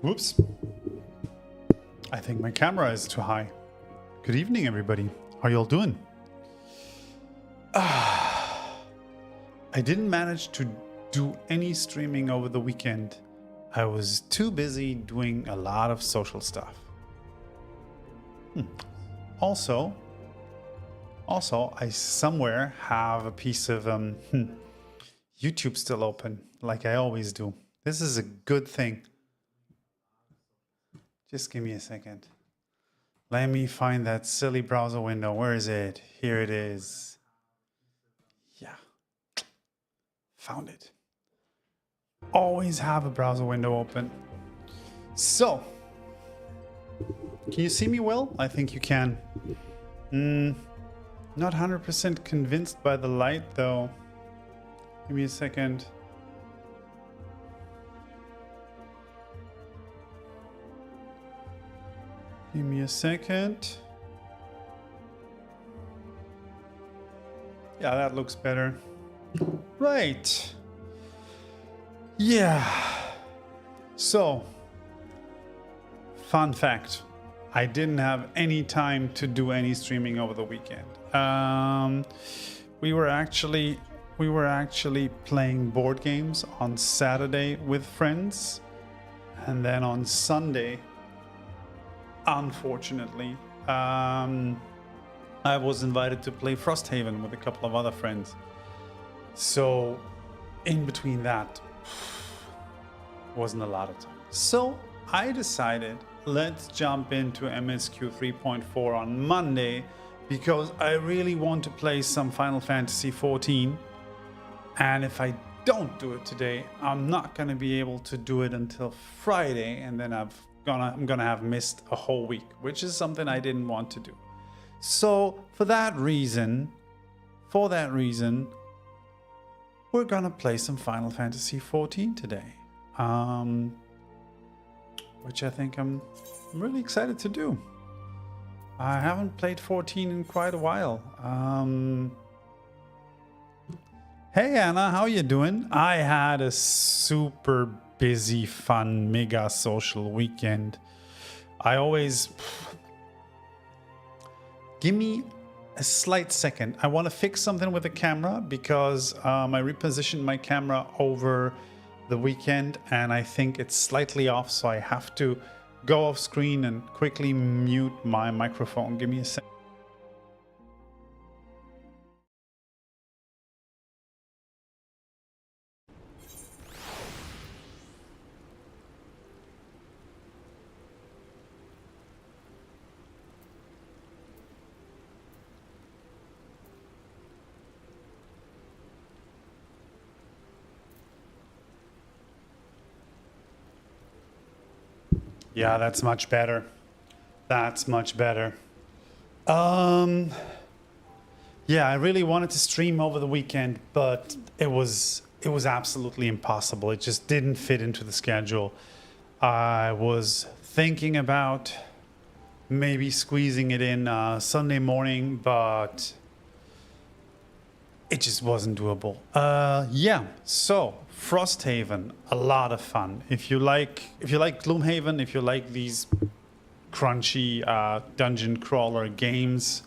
Whoops. I think my camera is too high. Good evening, everybody. How y'all doing? I didn't manage to do any streaming over the weekend. I was too busy doing a lot of social stuff. Also, I somewhere have a piece of YouTube still open, like I always do. This is a good thing. Just give me a second. Let me find that silly browser window. Where is it? Here it is. Yeah. Found it. Always have a browser window open. So, can you see me well? I think you can. Not 100% convinced by the light though. Give me a second. Give me a second. Yeah, that looks better. Right. Yeah. So, fun fact. I didn't have any time to do any streaming over the weekend. We were actually playing board games on Saturday with friends, and then on Sunday, unfortunately, I was invited to play Frosthaven with a couple of other friends. So, in between that, wasn't a lot of time. So I decided, let's jump into MSQ 3.4 on Monday, because I really want to play some Final Fantasy XIV. And if I don't do it today, I'm not going to be able to do it until Friday, and then I'm gonna have missed a whole week, which is something I didn't want to do. So for that reason, we're gonna play some Final Fantasy XIV today, which I think I'm really excited to do. I haven't played 14 in quite a while. Hey Anna, how you doing? I had a super busy, fun, mega social weekend. Give me a slight second. I want to fix something with the camera because I repositioned my camera over the weekend and I think it's slightly off, so I have to go off screen and quickly mute my microphone. Give me a second. Yeah, that's much better. That's much better. Yeah, I really wanted to stream over the weekend, but it was absolutely impossible. It just didn't fit into the schedule. I was thinking about maybe squeezing it in Sunday morning, but it just wasn't doable. Yeah, so Frosthaven, a lot of fun. If you like Gloomhaven, if you like these crunchy dungeon crawler games,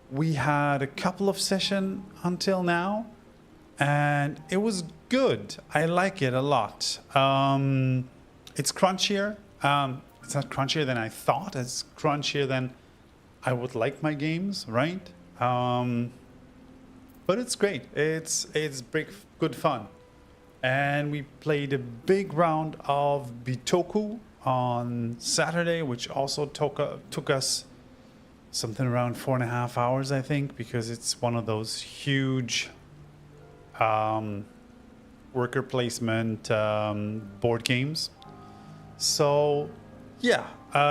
we had a couple of sessions until now, and it was good. I like it a lot. It's crunchier. It's not crunchier than I thought. It's crunchier than I would like my games, right? But it's great. It's good fun. And we played a big round of Bitoku on Saturday, which also took us something around 4.5 hours, I think, because it's one of those huge worker placement board games. So yeah,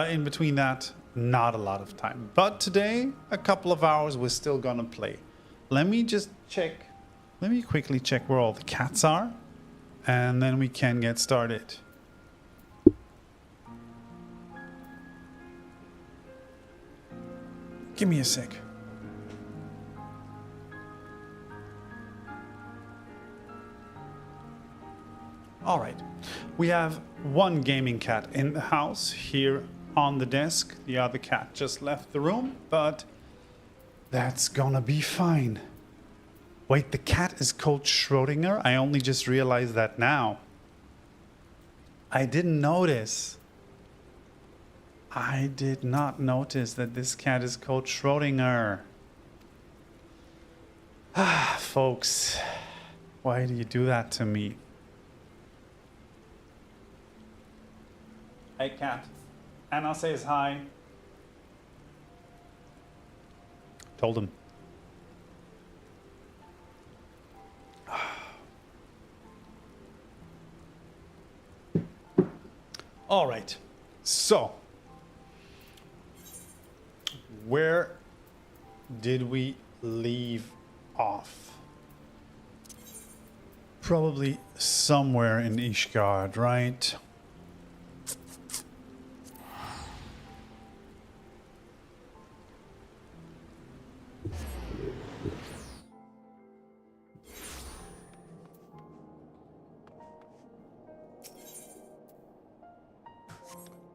in between that, not a lot of time. But today, a couple of hours, we're still gonna play. Let me quickly check where all the cats are, and then we can get started. Give me a sec. Alright, we have one gaming cat in the house here on the desk. The other cat just left the room, but that's gonna be fine. Wait, the cat is called Schrödinger? I only just realized that now. I didn't notice. I did not notice that this cat is called Schrödinger. Ah, folks, why do you do that to me? Hey, cat. Anna says hi. Told him. All right. So, where did we leave off? Probably somewhere in Ishgard, right?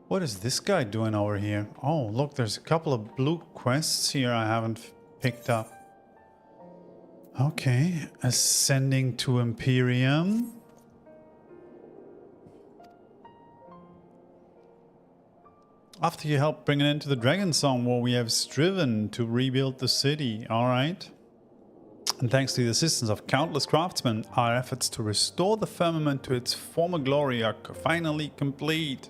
What is this guy doing over here? Oh, look, there's a couple of blue quests here I haven't picked up. Okay, ascending to Imperium. After you help bring an end to the Dragon Song War, we have striven to rebuild the city. Alright. And thanks to the assistance of countless craftsmen, our efforts to restore the firmament to its former glory are finally complete.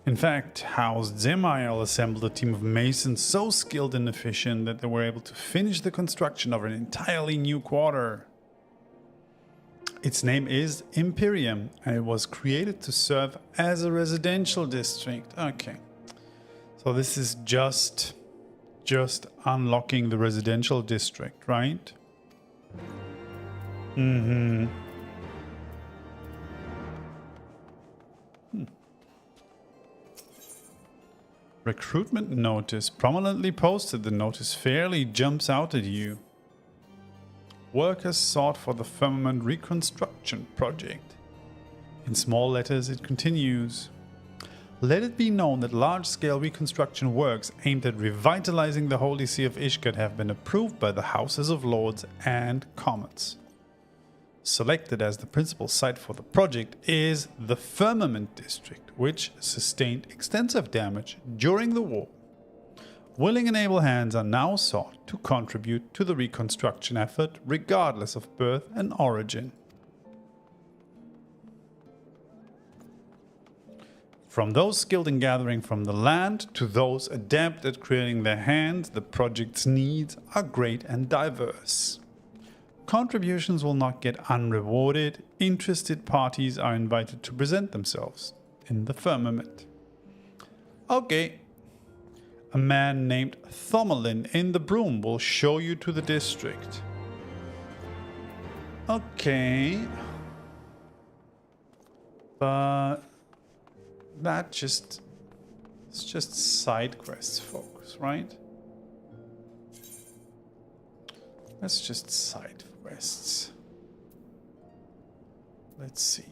In fact, House Zemael assembled a team of masons so skilled and efficient that they were able to finish the construction of an entirely new quarter. Its name is Imperium, and it was created to serve as a residential district. Okay, so this is just unlocking the residential district, right? Mm-hmm. Recruitment notice prominently posted. The notice fairly jumps out at you. Workers sought for the firmament reconstruction project. In small letters it continues. Let it be known that large-scale reconstruction works aimed at revitalizing the Holy See of Ishgard have been approved by the Houses of Lords and Commons. Selected as the principal site for the project is the Firmament District, which sustained extensive damage during the war. Willing and able hands are now sought to contribute to the reconstruction effort regardless of birth and origin. From those skilled in gathering from the land to those adept at creating their hands, the project's needs are great and diverse. Contributions will not get unrewarded. Interested parties are invited to present themselves in the firmament. Okay. A man named Thomalin in the broom will show you to the district. Okay. But it's just side quests, folks, right? That's just side quests. Let's see.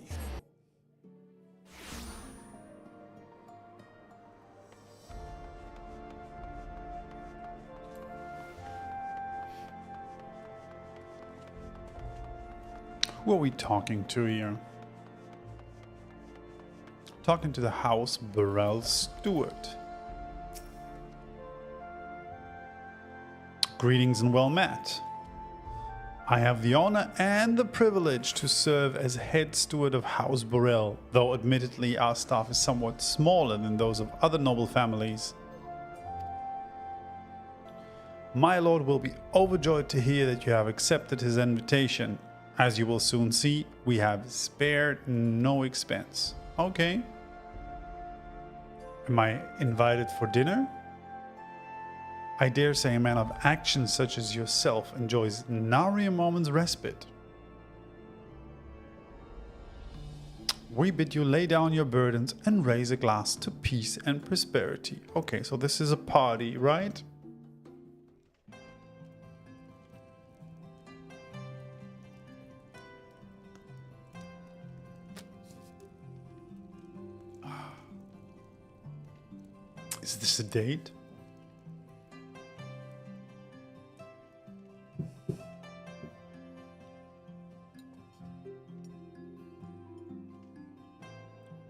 Who are we talking to here? Talking to the House Burrell Steward. Greetings and well met. I have the honor and the privilege to serve as head steward of House Burrell, though admittedly our staff is somewhat smaller than those of other noble families. My lord will be overjoyed to hear that you have accepted his invitation. As you will soon see, we have spared no expense. Okay. Am I invited for dinner? I dare say a man of action such as yourself enjoys nary a moment's respite. We bid you lay down your burdens and raise a glass to peace and prosperity. Okay, so this is a party, right? Is this a date?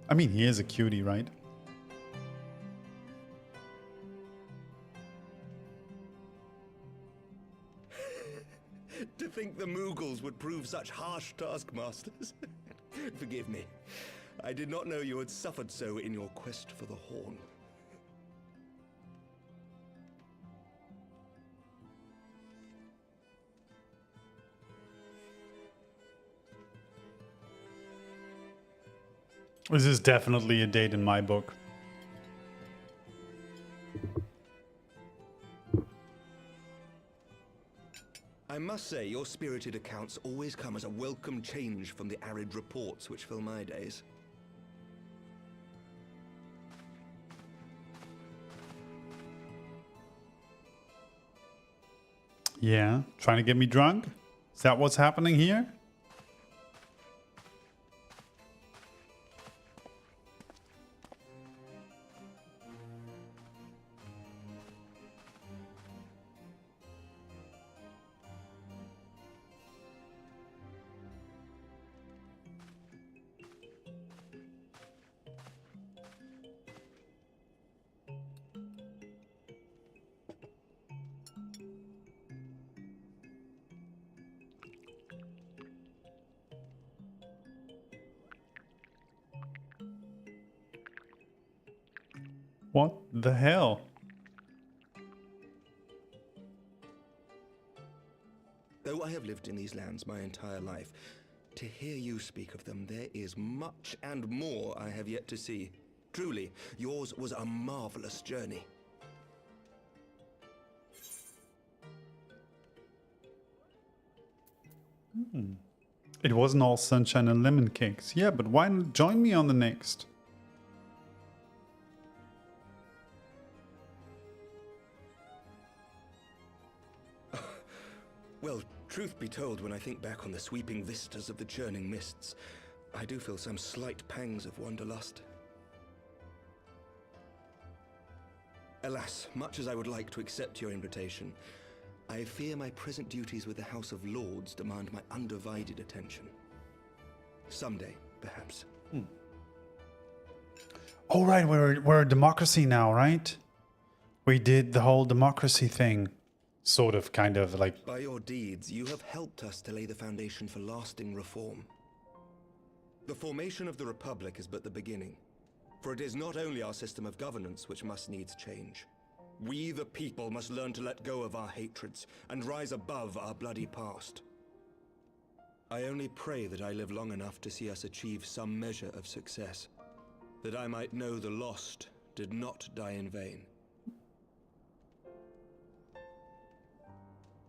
I mean, he is a cutie, right? To think the Moogles would prove such harsh taskmasters. Forgive me. I did not know you had suffered so in your quest for the horn. This is definitely a date in my book. I must say, your spirited accounts always come as a welcome change from the arid reports which fill my days. Yeah, trying to get me drunk? Is that what's happening here? What the hell? Though I have lived in these lands my entire life, to hear you speak of them, there is much and more I have yet to see. Truly, yours was a marvelous journey. It wasn't all sunshine and lemon cakes. Yeah, but why not join me on the next? Well, truth be told, when I think back on the sweeping vistas of the churning mists, I do feel some slight pangs of wanderlust. Alas, much as I would like to accept your invitation, I fear my present duties with the House of Lords demand my undivided attention. Someday, perhaps. Oh right, we're a democracy now, right? We did the whole democracy thing. Sort of, kind of, like... By your deeds, you have helped us to lay the foundation for lasting reform. The formation of the Republic is but the beginning, for it is not only our system of governance which must needs change. We, the people, must learn to let go of our hatreds and rise above our bloody past. I only pray that I live long enough to see us achieve some measure of success, that I might know the lost did not die in vain.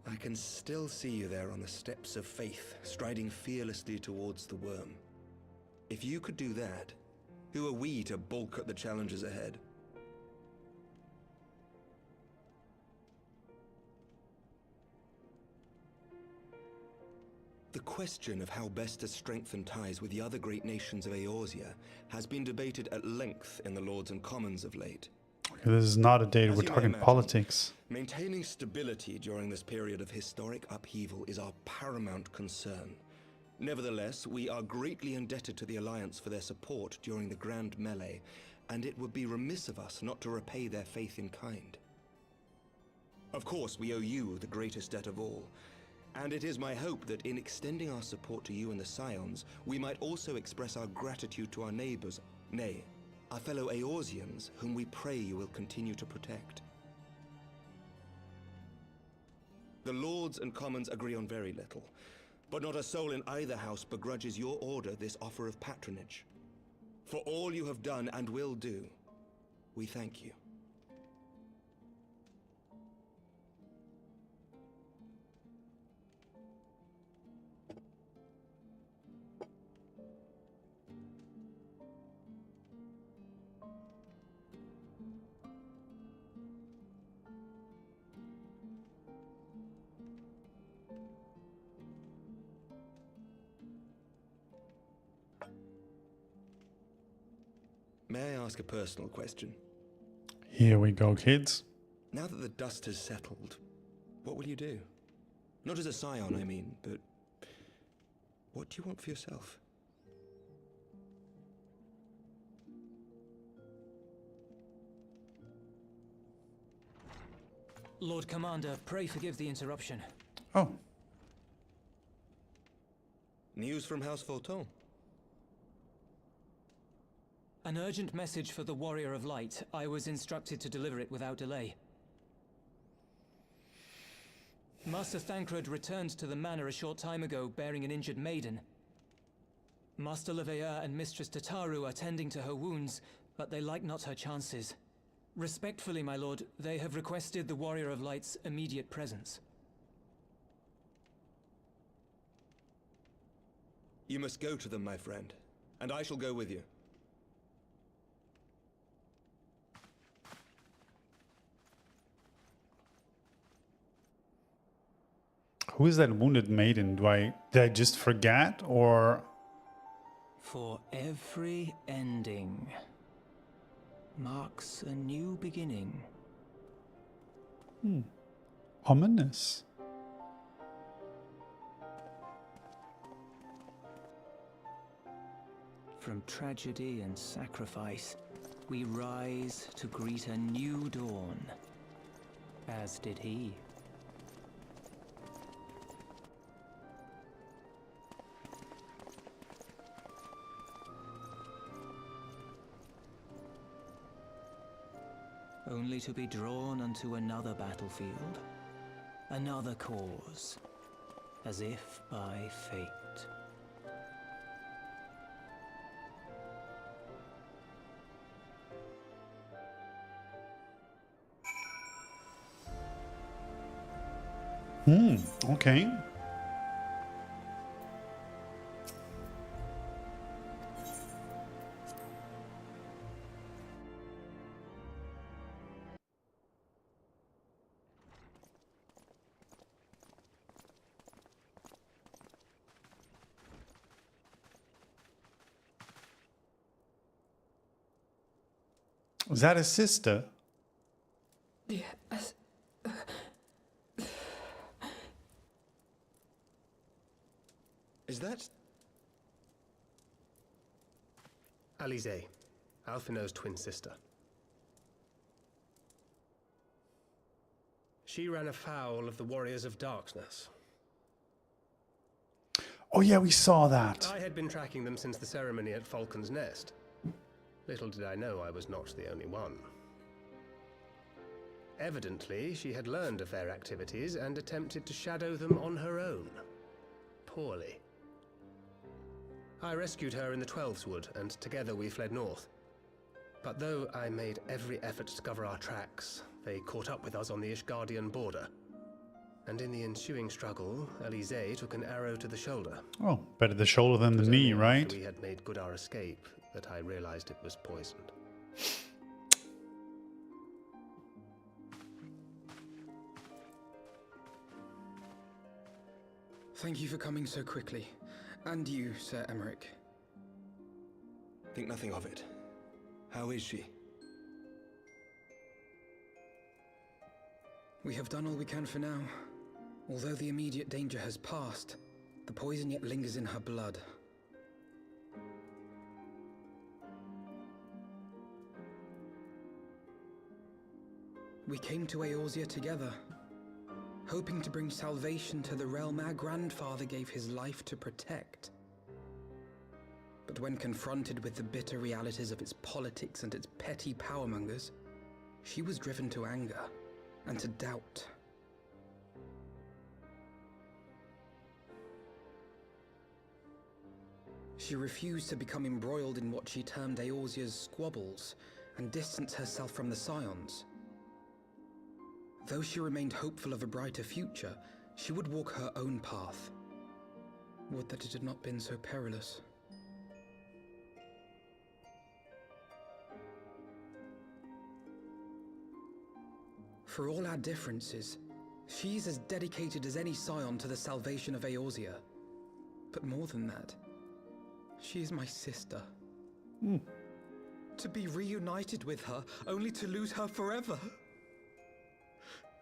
I can still see you there on the steps of faith, striding fearlessly towards the worm. If you could do that, who are we to balk at the challenges ahead? The question of how best to strengthen ties with the other great nations of Eorzea has been debated at length in the Lords and Commons of late. This is not a date, As we're you may talking imagine, politics. Maintaining stability during this period of historic upheaval is our paramount concern. Nevertheless, we are greatly indebted to the Alliance for their support during the Grand Melee, and it would be remiss of us not to repay their faith in kind. Of course, we owe you the greatest debt of all, and it is my hope that in extending our support to you and the Scions, we might also express our gratitude to our neighbors, nay, our fellow Eorzeans, whom we pray you will continue to protect. The Lords and Commons agree on very little, but not a soul in either house begrudges your order this offer of patronage. For all you have done and will do, we thank you. May I ask a personal question? Here we go, kids. Now that the dust has settled, what will you do? Not as a scion, I mean, but what do you want for yourself? Lord Commander, pray forgive the interruption. Oh. News from House Fulton. An urgent message for the Warrior of Light. I was instructed to deliver it without delay. Master Thancred returned to the manor a short time ago, bearing an injured maiden. Master Leveilleur and Mistress Tataru are tending to her wounds, but they like not her chances. Respectfully, my lord, they have requested the Warrior of Light's immediate presence. You must go to them, my friend, and I shall go with you. Who is that wounded maiden? Did I just forget, or? For every ending marks a new beginning. Ominous. From tragedy and sacrifice, we rise to greet a new dawn, as did he. Only to be drawn unto another battlefield, another cause, as if by fate. Okay. Was that his sister? Yes. Is that... Alize, Alphinaud's twin sister. She ran afoul of the Warriors of Darkness. Oh yeah, we saw that. I had been tracking them since the ceremony at Falcon's Nest. Little did I know I was not the only one. Evidently, she had learned of their activities and attempted to shadow them on her own. Poorly. I rescued her in the Twelveswood, and together we fled north. But though I made every effort to cover our tracks, they caught up with us on the Ishgardian border. And in the ensuing struggle, Alize took an arrow to the shoulder. Oh, better the shoulder than It the was knee, only right? after we had made good our escape that I realized it was poisoned. Thank you for coming so quickly. And you, Sir Emmerich. Think nothing of it. How is she? We have done all we can for now. Although the immediate danger has passed, the poison yet lingers in her blood. We came to Eorzea together, hoping to bring salvation to the realm our grandfather gave his life to protect. But when confronted with the bitter realities of its politics and its petty powermongers, she was driven to anger and to doubt. She refused to become embroiled in what she termed Eorzea's squabbles and distance herself from the Scions. Though she remained hopeful of a brighter future, she would walk her own path. Would that it had not been so perilous. For all our differences, she's as dedicated as any Scion to the salvation of Eorzea. But more than that, she is my sister. To be reunited with her, only to lose her forever.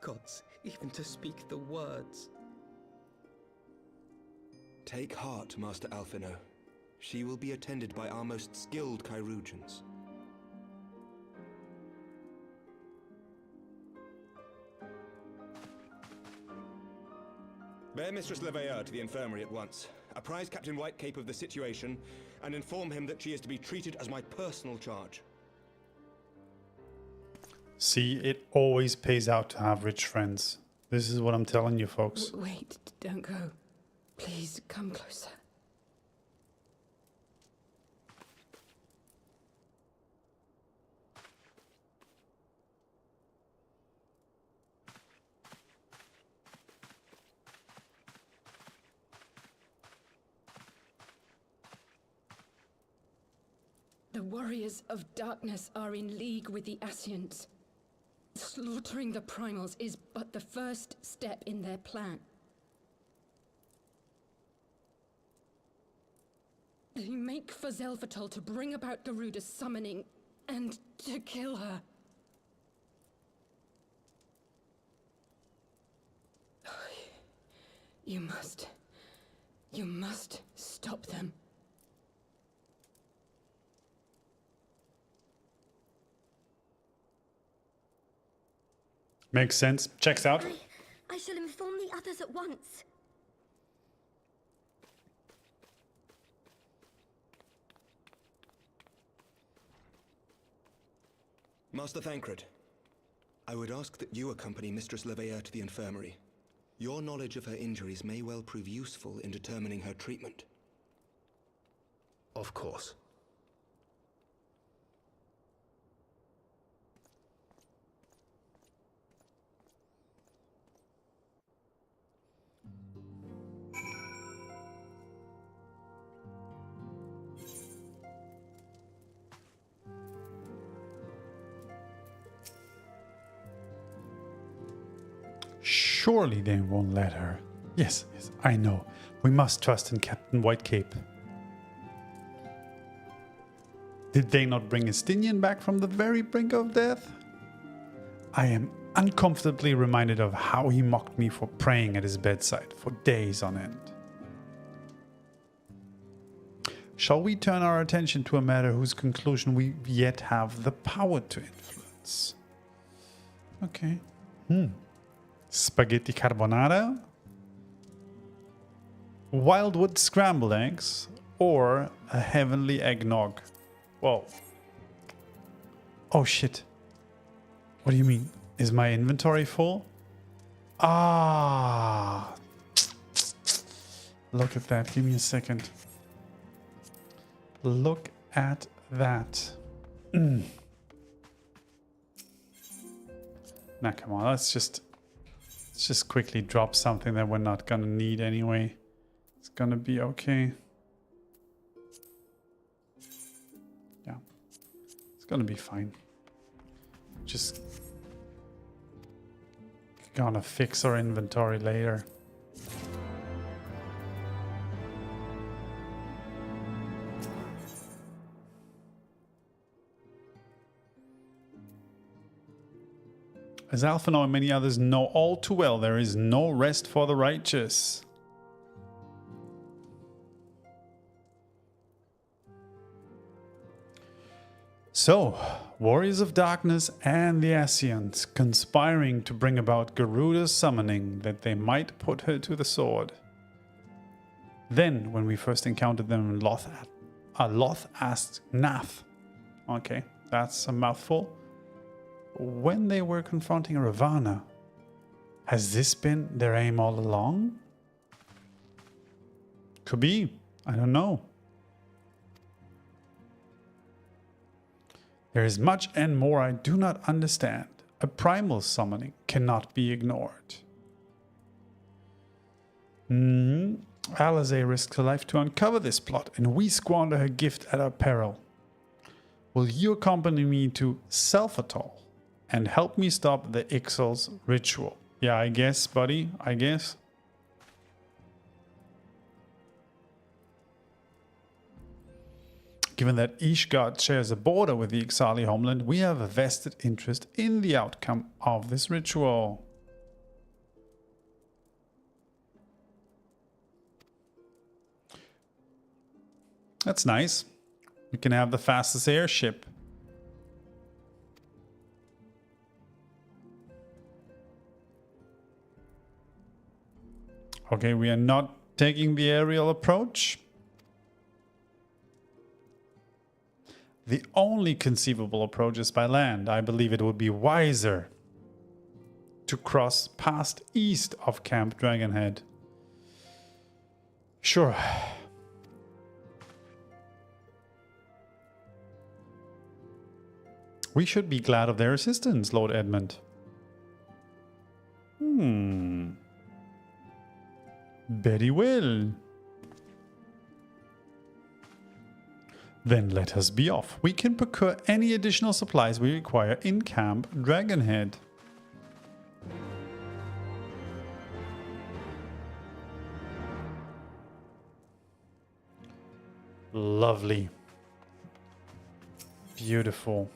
Gods, even to speak the words. Take heart, Master Alphino. She will be attended by our most skilled chirurgeons. Bear Mistress Leveilleur to the infirmary at once. Apprise Captain Whitecape of the situation, and inform him that she is to be treated as my personal charge. See, it always pays out to have rich friends. This is what I'm telling you, folks. Wait, don't go. Please, come closer. The warriors of darkness are in league with the Ascians. Slaughtering the primals is but the first step in their plan. They make for Xelphatol to bring about Garuda's summoning and to kill her. You must stop them. Makes sense. Checks out. I shall inform the others at once. Master Thancred, I would ask that you accompany Mistress Leveilleur to the infirmary. Your knowledge of her injuries may well prove useful in determining her treatment. Of course. Surely they won't let her. Yes, I know. We must trust in Captain Whitecape. Did they not bring Estinian back from the very brink of death? I am uncomfortably reminded of how he mocked me for praying at his bedside for days on end. Shall we turn our attention to a matter whose conclusion we yet have the power to influence? Okay. Spaghetti carbonara, wildwood scrambled eggs, or a heavenly eggnog. Whoa. Oh shit. What do you mean? Is my inventory full? Ah. Look at that. Give me a second. Look at that. Now come on, let's just quickly drop something that we're not gonna need anyway. It's gonna be okay. Yeah, it's gonna be fine. Just gonna fix our inventory later. As Alphino and many others know all too well, there is no rest for the righteous. So, warriors of darkness and the Ascians conspiring to bring about Garuda's summoning that they might put her to the sword. Then, when we first encountered them in Loth asked Nath. Okay, that's a mouthful. When they were confronting Ravana, has this been their aim all along? Could be. I don't know. There is much and more I do not understand. A primal summoning cannot be ignored. Alizé risks her life to uncover this plot, and we squander her gift at our peril. Will you accompany me to Xelphatol and help me stop the Ixal's ritual? Yeah, I guess, buddy. I guess. Given that each god shares a border with the Ixali homeland, we have a vested interest in the outcome of this ritual. That's nice. We can have the fastest airship. Okay, we are not taking the aerial approach. The only conceivable approach is by land. I believe it would be wiser to cross past east of Camp Dragonhead. Sure. We should be glad of their assistance, Lord Edmund. Betty will. Then let us be off. We can procure any additional supplies we require in Camp Dragonhead. Lovely. Beautiful.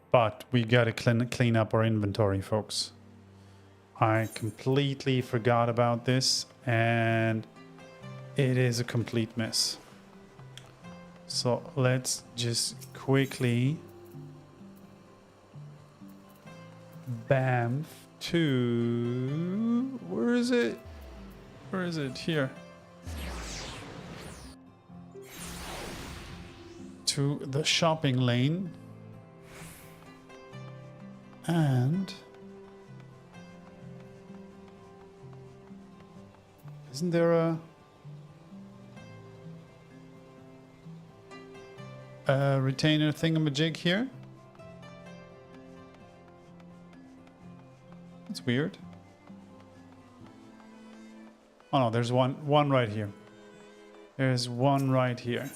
But we gotta clean up our inventory, folks. I completely forgot about this, and it is a complete mess. So let's just quickly bam to... Where is it? Where is it? Here. To the shopping lane. And... Isn't there a retainer thingamajig here? That's weird. Oh no, there's one right here. There's one right here.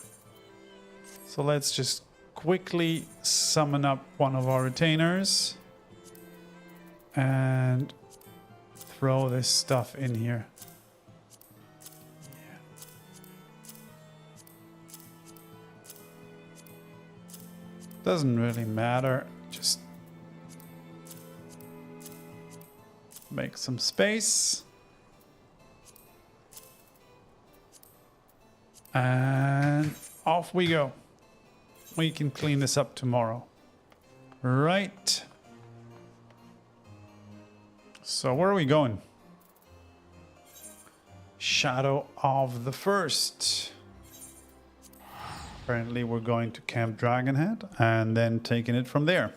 So let's just quickly summon up one of our retainers and throw this stuff in here. Doesn't really matter, just make some space. And off we go. We can clean this up tomorrow. Right. So where are we going? Shadow of the First. Apparently we're going to Camp Dragonhead and then taking it from there.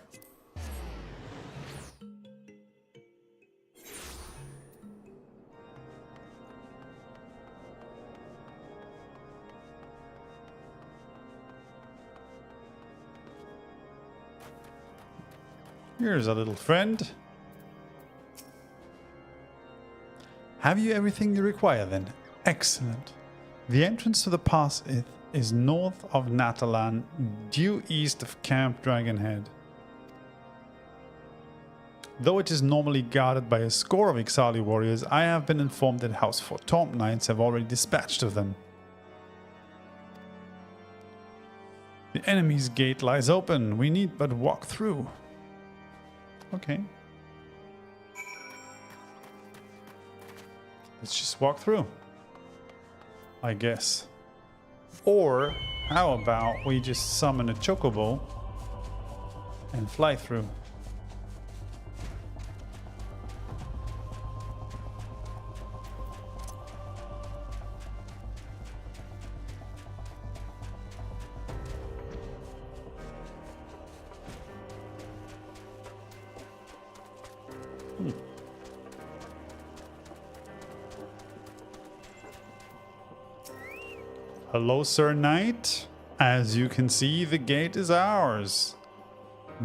Here's a little friend. Have you everything you require then? Excellent. The entrance to the pass is north of Natalan, due east of Camp Dragonhead. Though it is normally guarded by a score of Ixali warriors, I have been informed that House Fortomp Knights have already dispatched of them. The enemy's gate lies open. We need but walk through. Okay. Let's just walk through, I guess. Or how about we just summon a chocobo and fly through? Hello, Sir Knight. As you can see, the gate is ours.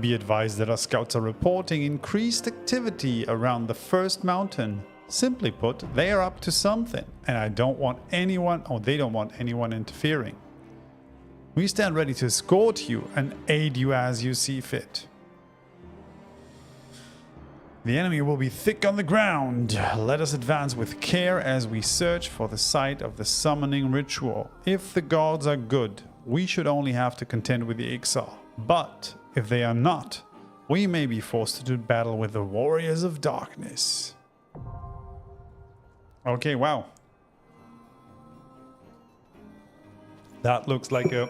Be advised that our scouts are reporting increased activity around the first mountain. Simply put, they are up to something, and I don't want anyone, or they don't want anyone interfering. We stand ready to escort you and aid you as you see fit. The enemy will be thick on the ground. Let us advance with care as we search for the site of the summoning ritual. If the gods are good, we should only have to contend with the Ixal. But if they are not, we may be forced to do battle with the Warriors of Darkness. Okay, wow. That looks like a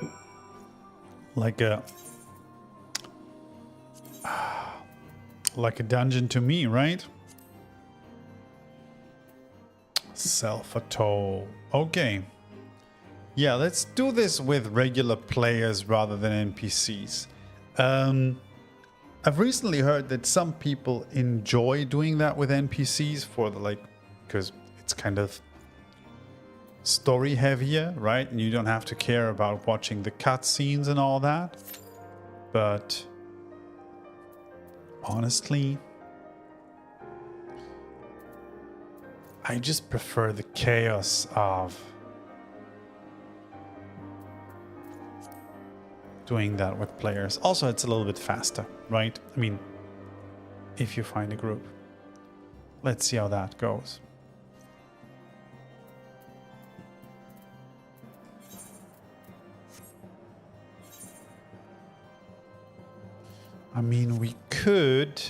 dungeon to me, right? Xelphatol. Okay. Yeah, let's do this with regular players rather than NPCs. I've recently heard that some people enjoy doing that with NPCs for the because it's kind of story heavier, right? And you don't have to care about watching the cutscenes and all that. But honestly, I just prefer the chaos of doing that with players. Also, it's a little bit faster, right? I mean, if you find a group. Let's see how that goes. I mean, we could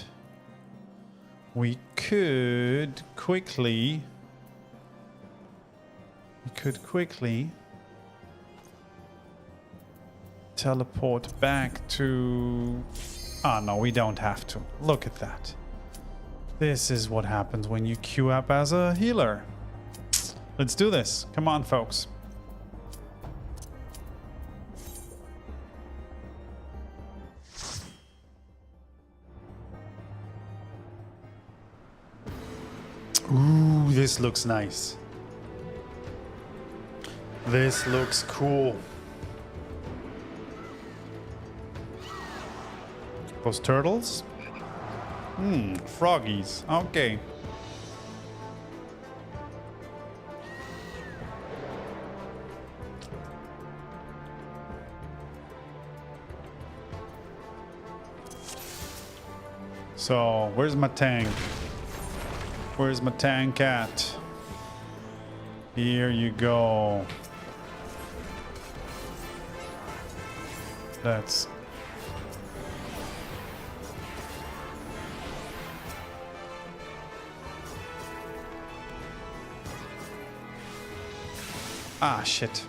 quickly teleport back to... Ah, no, we don't have to. Look at that. This is what happens when you queue up as a healer. Let's do this. Come on, folks. Ooh, this looks nice. This looks cool. Those turtles? Froggies. Okay. So, where's my tank? Where's my tank at? Here you go. That's... Ah, shit.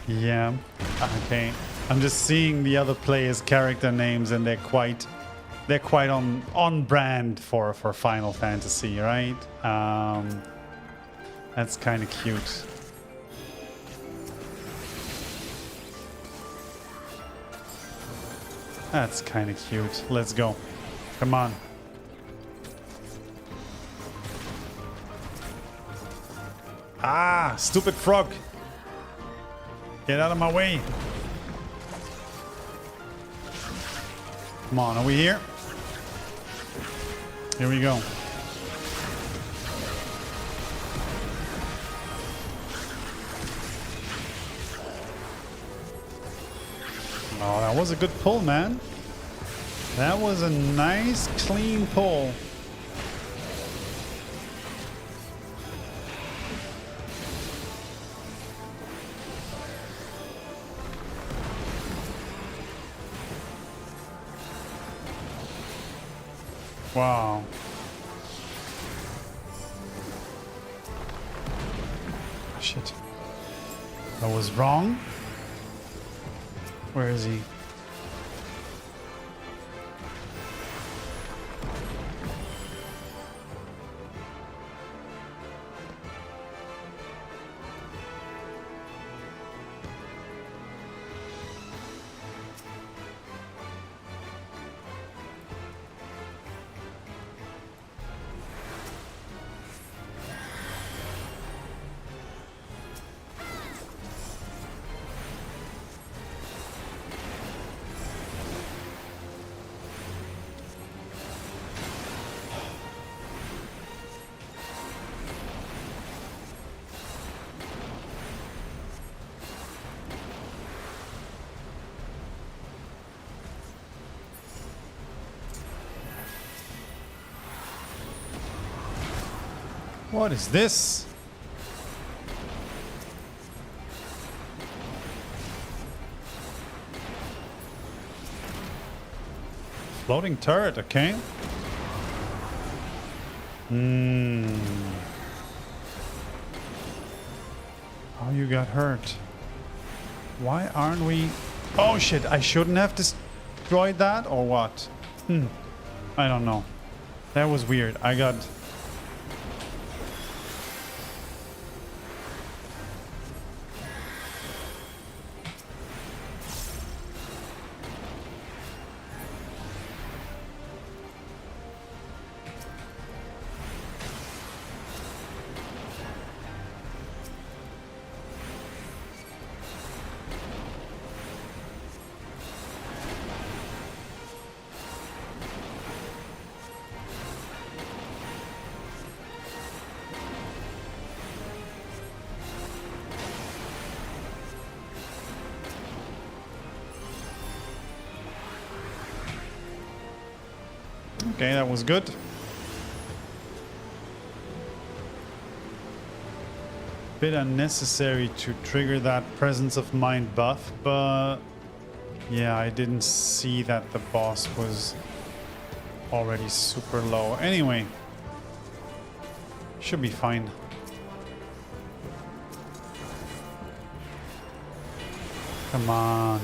Yeah, okay. I'm just seeing the other players' character names, and they're quite on brand for Final Fantasy, right? That's kind of cute. That's kind of cute. Let's go. Come on. Ah, stupid frog. Get out of my way. Come on, are we here? Here we go. Oh, that was a good pull, man. That was a nice, clean pull. Wow. Shit. That was wrong. Where is he? What is this? Floating turret, okay. Oh, you got hurt. Why aren't we... Oh shit, I shouldn't have destroyed that or what? I don't know. That was weird. I got... Okay, that was good. Bit unnecessary to trigger that presence of mind buff, but yeah, I didn't see that the boss was already super low. Anyway, should be fine. Come on.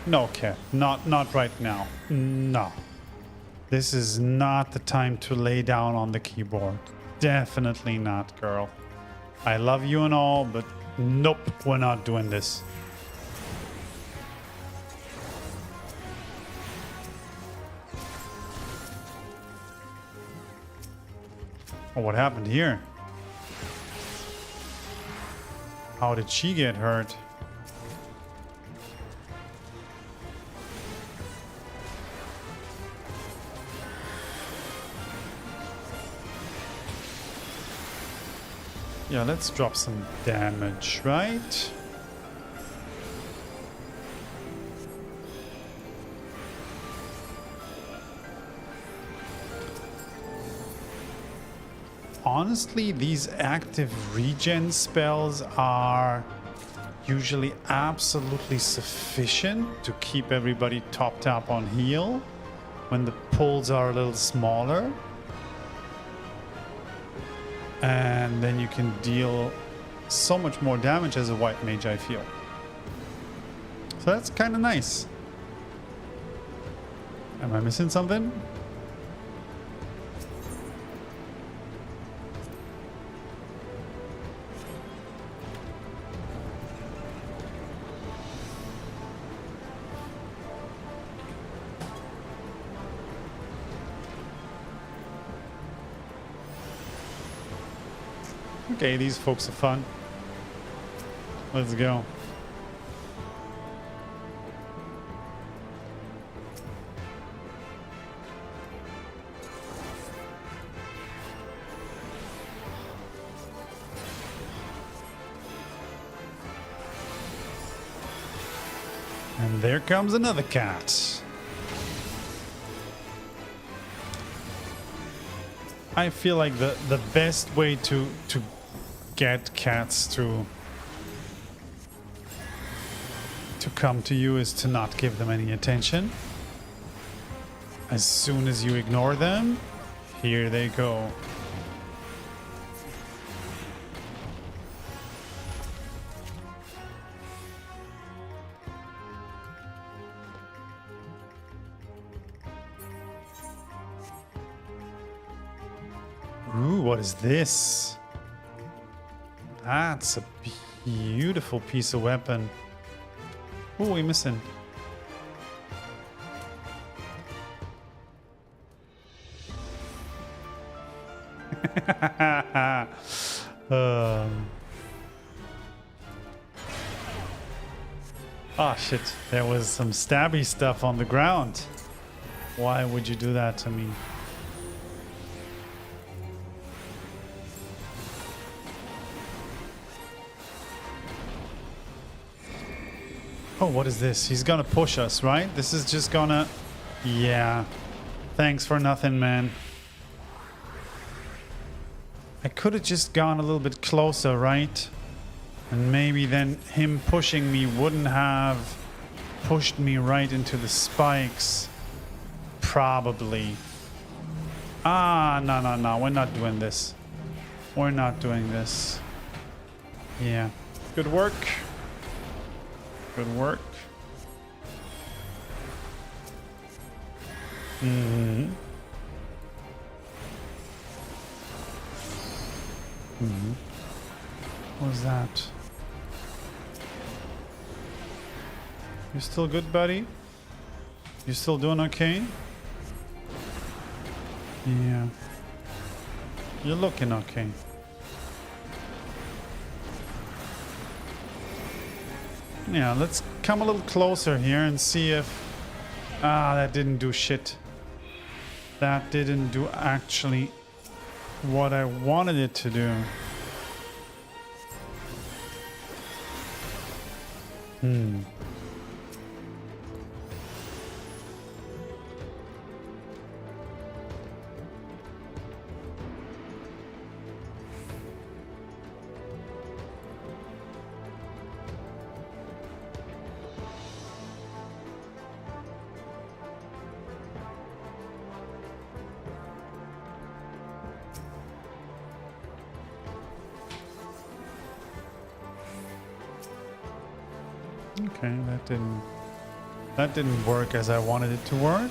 No, Cat. Not right now. No. This is not the time to lay down on the keyboard. Definitely not, girl. I love you and all, but nope, we're not doing this. Oh, what happened here? How did she get hurt? Yeah, let's drop some damage, right? Honestly, these active regen spells are usually absolutely sufficient to keep everybody topped up on heal when the pulls are a little smaller. And then you can deal so much more damage as a white mage, I feel. So that's kind of nice. Am I missing something? Okay, these folks are fun. Let's go. And there comes another cat. I feel like the best way to get cats to come to you is to not give them any attention. As soon as you ignore them, here they go. Ooh, what is this? That's a beautiful piece of weapon. What are we missing? Oh shit, there was some stabby stuff on the ground. Why would you do that to me? Oh, what is this? He's gonna push us, right? This is just gonna... Yeah. Thanks for nothing, man. I could have just gone a little bit closer, right? And maybe then him pushing me wouldn't have pushed me right into the spikes. Probably. Ah, no. We're not doing this. We're not doing this. Yeah. Good work. Good work. What was that? You still good, buddy? You still doing okay? Yeah. You're looking okay. Yeah, let's come a little closer here and see if... Ah, that didn't do shit. That didn't do actually what I wanted it to do. Okay, that didn't work as I wanted it to work.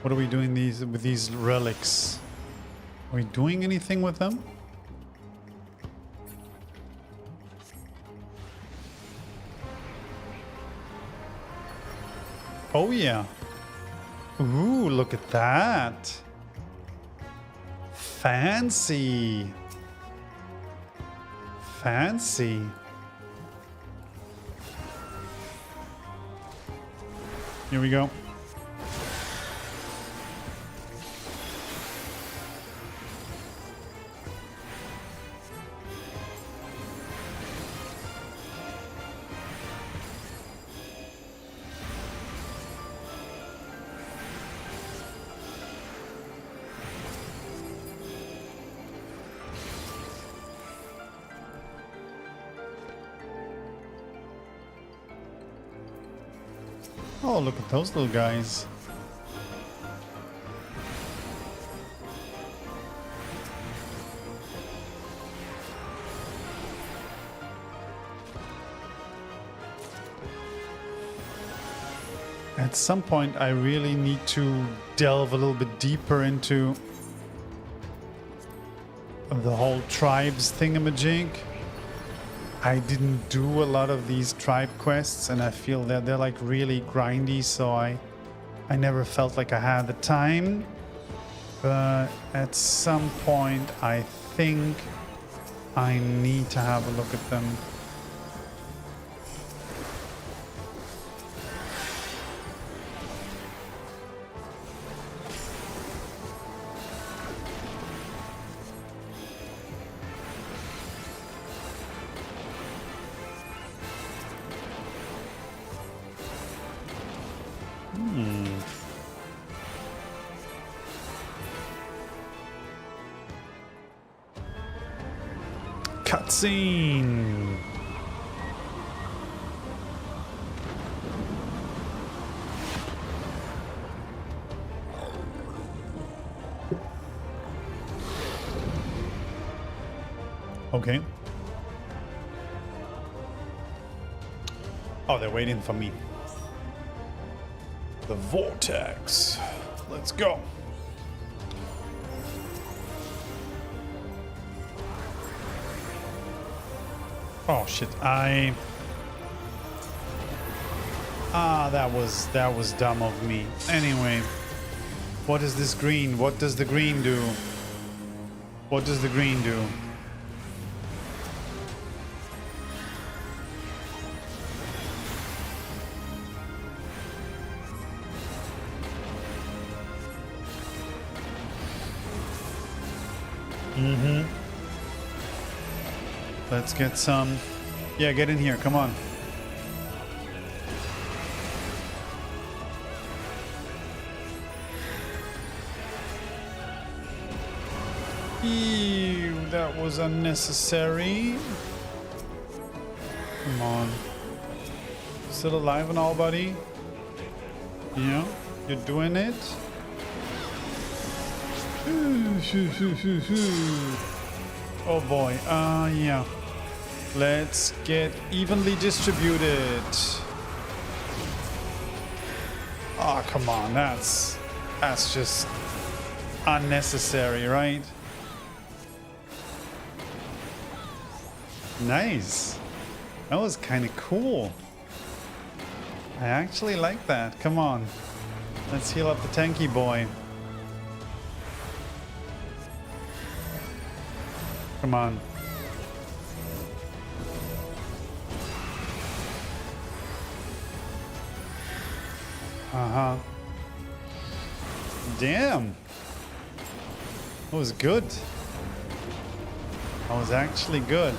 What are we doing with these relics? Are we doing anything with them? Oh yeah. Ooh, look at that. Fancy. Fancy. Here we go. Oh, look at those little guys. At some point, I really need to delve a little bit deeper into the whole tribes thingamajig. I didn't do a lot of these tribe quests, and I feel that they're like really grindy, so I never felt like I had the time. But at some point, I think I need to have a look at them. Cutscene. Okay. Oh, they're waiting for me. The vortex. Let's go. Oh shit, that was dumb of me. Anyway, what is this green? What does the green do? What does the green do? Let's get some. Yeah, get in here. Come on. Ew, that was unnecessary. Come on. Still alive and all, buddy? Yeah, you're doing it. Oh boy. Yeah. Let's get evenly distributed. Oh, come on. That's just unnecessary, right? Nice. That was kind of cool. I actually like that. Come on. Let's heal up the tanky boy. Come on. Uh-huh. Damn. That was good. That was actually good.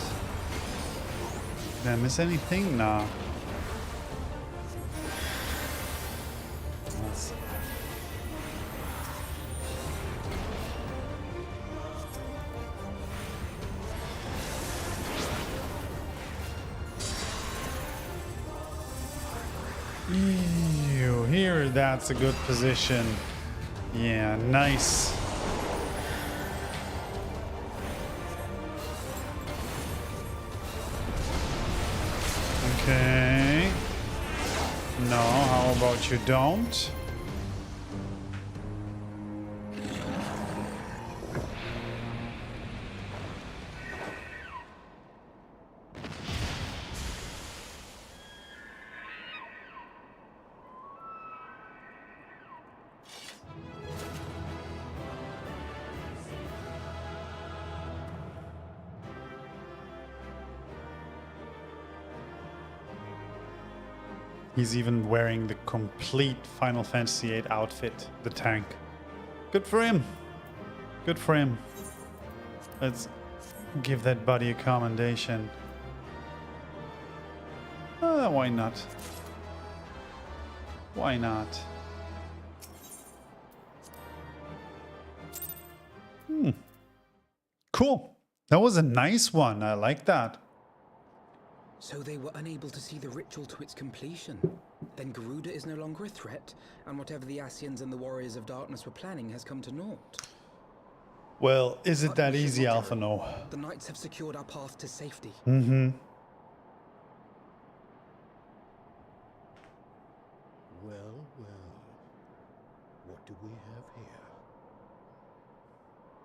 Did I miss anything? Nah. Let's... Ew, here, that's a good position. Yeah, nice. Okay. No, how about you don't? He's even wearing the complete Final Fantasy VIII outfit, the tank. Good for him. Good for him. Let's give that buddy a commendation. Why not? Why not? Cool. That was a nice one. I like that. So they were unable to see the ritual to its completion. Then Garuda is no longer a threat, and whatever the Ascians and the Warriors of Darkness were planning has come to naught. Well, is it But that we should easy, not Alpha? worry. No. The Knights have secured our path to safety. Mm-hmm. Well, well. What do we have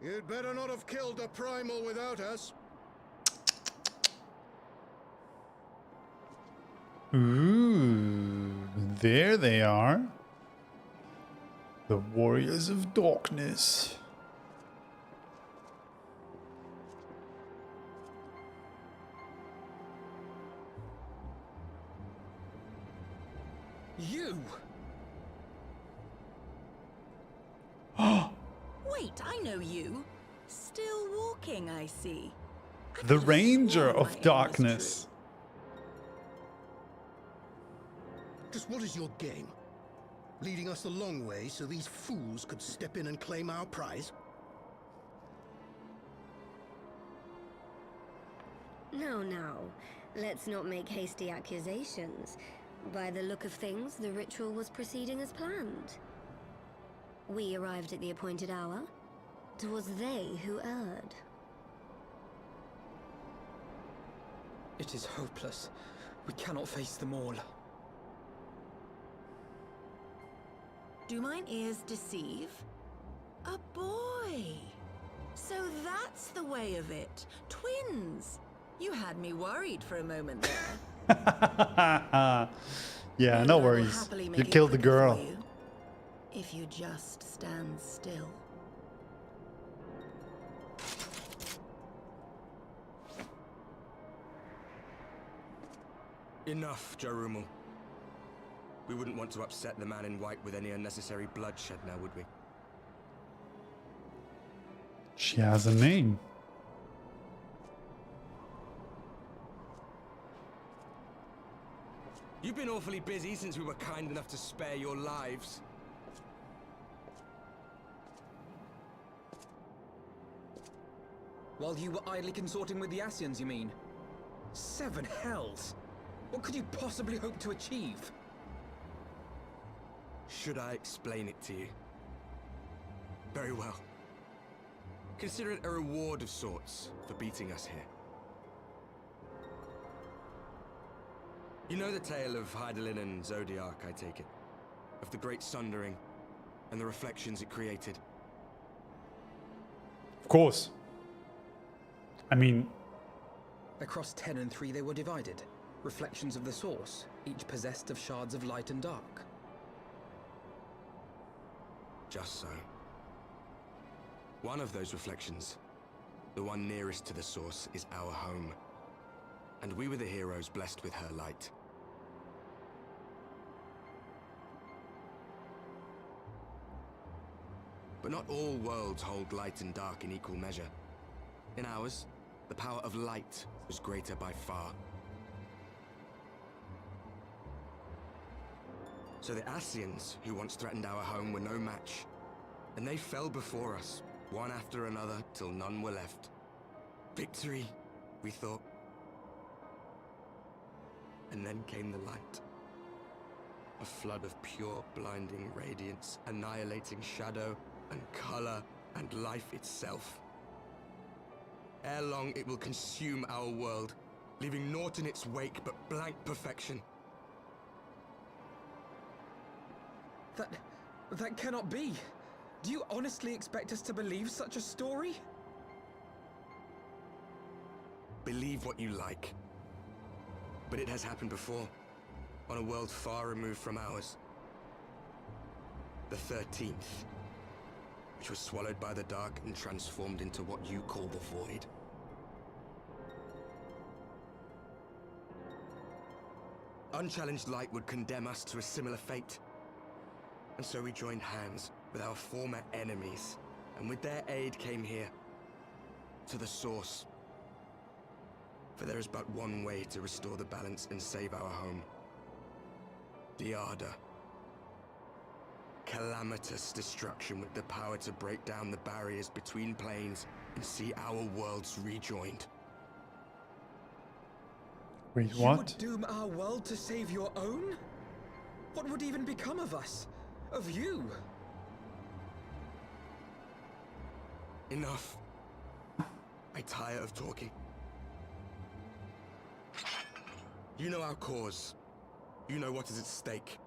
here? You'd better not have killed the Primal without us. Ooh, there they are. The Warriors of Darkness. You! Wait, I know you. Still walking, I see. I The could've Ranger sworn my aim of was Darkness. Just what is your game? Leading us a long way so these fools could step in and claim our prize? No, no. Let's not make hasty accusations. By the look of things, the ritual was proceeding as planned. We arrived at the appointed hour. 'Twas they who erred. It is hopeless. We cannot face them all. Do mine ears deceive? A boy. So that's the way of it. Twins. You had me worried for a moment there. Yeah, Maybe no I will worries. happily make You it killed the quicker for girl. you, if you just stand still. Enough, Jarumul. We wouldn't want to upset the man in white with any unnecessary bloodshed now, would we? She has a name. You've been awfully busy since we were kind enough to spare your lives. While you were idly consorting with the Asians, you mean? 7 hells! What could you possibly hope to achieve? Should I explain it to you? Very well. Consider it a reward of sorts for beating us here. You know the tale of Hydaelyn and Zodiac, I take it? Of the Great Sundering and the reflections it created? Of course. I mean, Across 10 and 3 they were divided. Reflections of the source, each possessed of shards of light and dark. Just so. One of those reflections, the one nearest to the source, is our home. And we were the heroes blessed with her light. But not all worlds hold light and dark in equal measure. In ours, the power of light was greater by far. So the Asians, who once threatened our home, were no match. And they fell before us, one after another, till none were left. Victory, we thought. And then came the light. A flood of pure, blinding radiance, annihilating shadow and color and life itself. Ere long, it will consume our world, leaving naught in its wake but blank perfection. That cannot be. Do you honestly expect us to believe such a story? Believe what you like. But it has happened before, on a world far removed from ours. The 13th, which was swallowed by the dark and transformed into what you call the Void. Unchallenged light would condemn us to a similar fate. And so we joined hands with our former enemies, and with their aid came here, to the source. For there is but one way to restore the balance and save our home. The Ardor. Calamitous destruction with the power to break down the barriers between planes and see our worlds rejoined. wait, You what? would doom our world to save your own? What would even become of us? Of you? Enough. I tire of talking. You know our cause. You know what is at stake.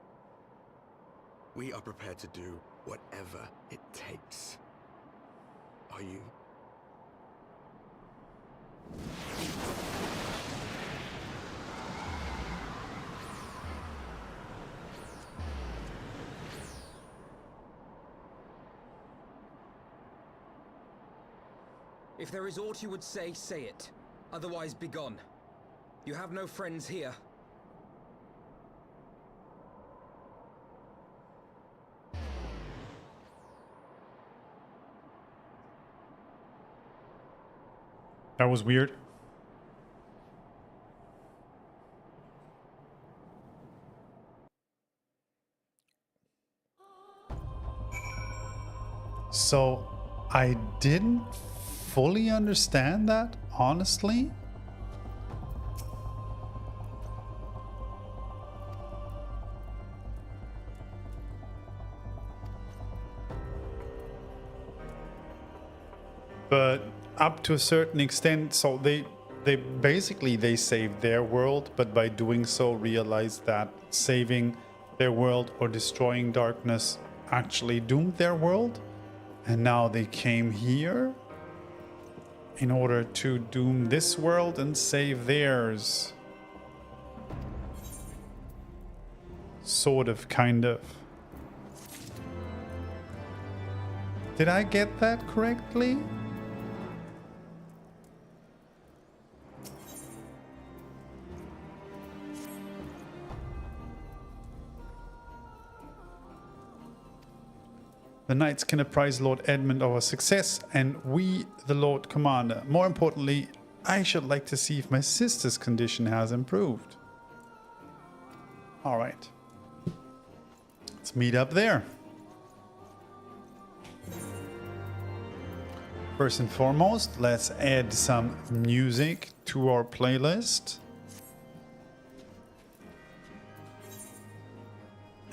We are prepared to do whatever it takes. Are you? If there is aught you would say, say it. Otherwise, begone. You have no friends here. That was weird. So, I didn't fully understand that, honestly. But up to a certain extent, so they basically they saved their world, but by doing so realized that saving their world or destroying darkness actually doomed their world, and now they came here in order to doom this world and save theirs. Sort of, kind of. Did I get that correctly? The knights can apprise Lord Edmund of our success, and we, the Lord Commander. More importantly, I should like to see if my sister's condition has improved. Alright. Let's meet up there. First and foremost, let's add some music to our playlist.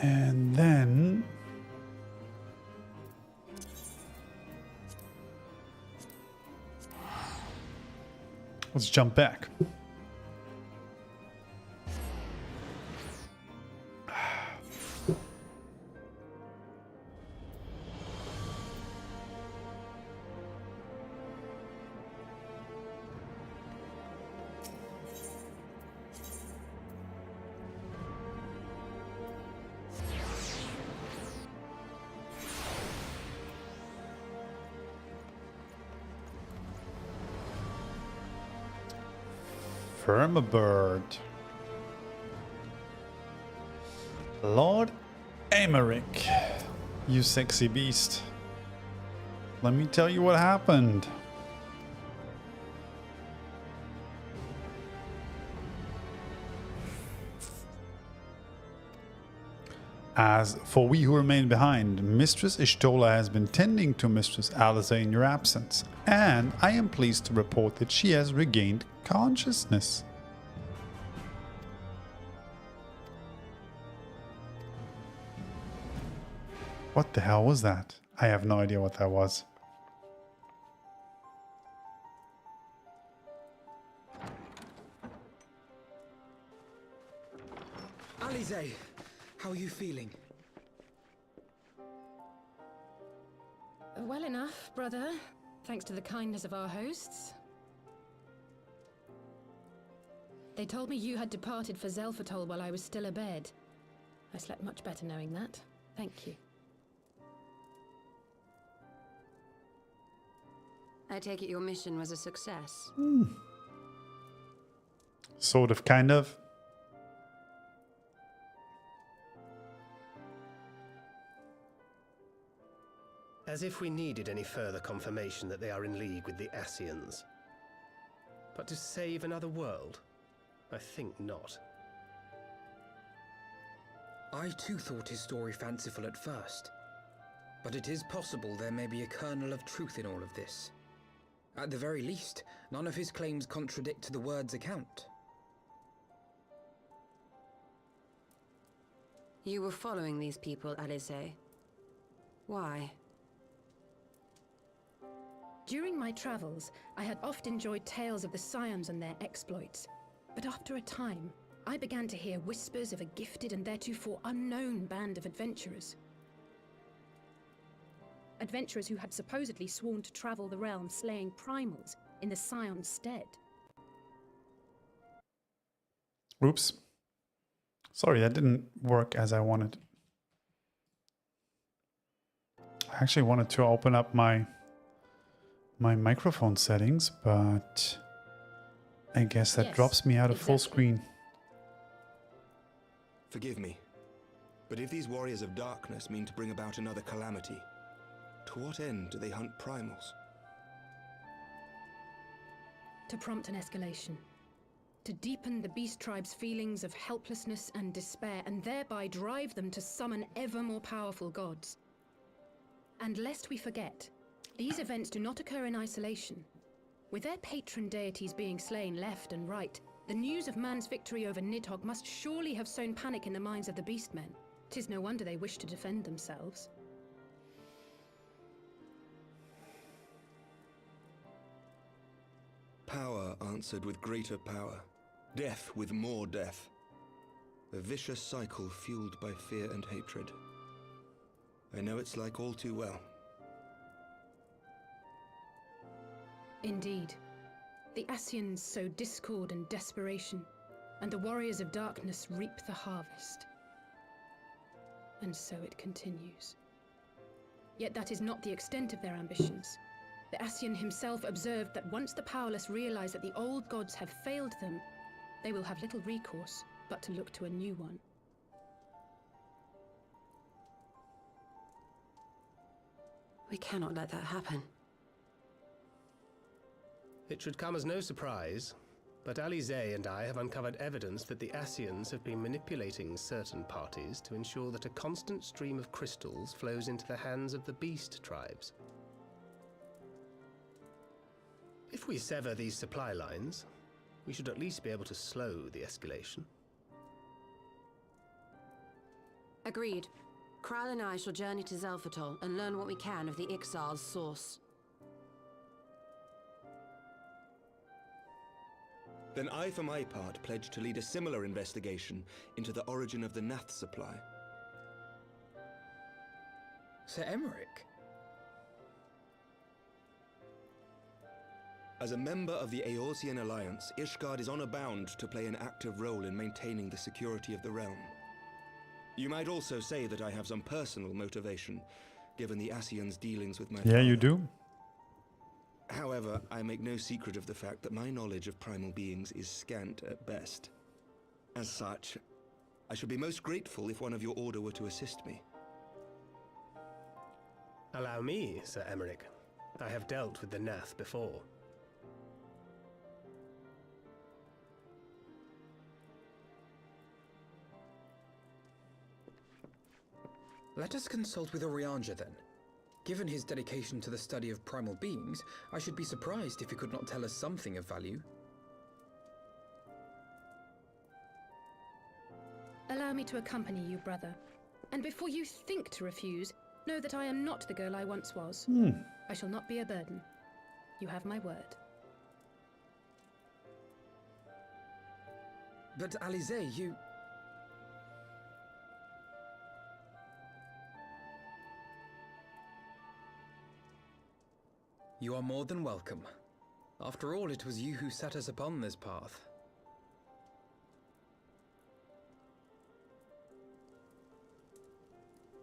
And then let's jump back. Firmabird. Lord Emmerich, you sexy beast. Let me tell you what happened. As for we who remain behind, Mistress Ishtola has been tending to Mistress Alisaie in your absence, and I am pleased to report that she has regained consciousness. What the hell was that? I have no idea what that was. Alisaie, how are you feeling? Well enough, brother. Thanks to the kindness of our hosts. They told me you had departed for Xelphatol while I was still abed. I slept much better knowing that. Thank you. I take it your mission was a success. Sort of, kind of. As if we needed any further confirmation that they are in league with the Ascians. But to save another world? I think not. I too thought his story fanciful at first. But it is possible there may be a kernel of truth in all of this. At the very least, none of his claims contradict the word's account. You were following these people, Alisaie. Why? During my travels, I had oft enjoyed tales of the Scions and their exploits. But after a time, I began to hear whispers of a gifted and theretofore unknown band of adventurers. Adventurers who had supposedly sworn to travel the realm slaying primals in the Scion's stead. Oops. Sorry, that didn't work as I wanted. I actually wanted to open up my microphone settings, but I guess that drops me out of full screen. Forgive me, but if these warriors of darkness mean to bring about another calamity, to what end do they hunt primals? To prompt an escalation. To deepen the beast tribe's feelings of helplessness and despair, and thereby drive them to summon ever more powerful gods. And lest we forget, these events do not occur in isolation. With their patron deities being slain left and right, the news of man's victory over Nidhogg must surely have sown panic in the minds of the beastmen. 'Tis no wonder they wish to defend themselves. Power answered with greater power, death with more death. A vicious cycle fueled by fear and hatred. I know it's like all too well. Indeed. The Ascians sow discord and desperation, and the warriors of darkness reap the harvest. And so it continues. Yet that is not the extent of their ambitions. The Ascian himself observed that once the powerless realize that the old gods have failed them, they will have little recourse but to look to a new one. We cannot let that happen. It should come as no surprise, but Alize and I have uncovered evidence that the Ascians have been manipulating certain parties to ensure that a constant stream of crystals flows into the hands of the beast tribes. If we sever these supply lines, we should at least be able to slow the escalation. Agreed. Kral and I shall journey to Xelphatol and learn what we can of the Ixal's source. Then I, for my part, pledge to lead a similar investigation into the origin of the Nath supply. Sir Emmerich? As a member of the Eorzean Alliance, Ishgard is honor bound to play an active role in maintaining the security of the realm. You might also say that I have some personal motivation, given the Ascians' dealings with my father. Yeah, you do. However, I make no secret of the fact that my knowledge of primal beings is scant at best. As such, I should be most grateful if one of your order were to assist me. Allow me, Sir Emmerich. I have dealt with the Nath before. Let us consult with Orianja then. Given his dedication to the study of primal beings, I should be surprised if he could not tell us something of value. Allow me to accompany you, brother. And before you think to refuse, know that I am not the girl I once was. I shall not be a burden. You have my word. But Alize, you... You are more than welcome. After all, it was you who set us upon this path.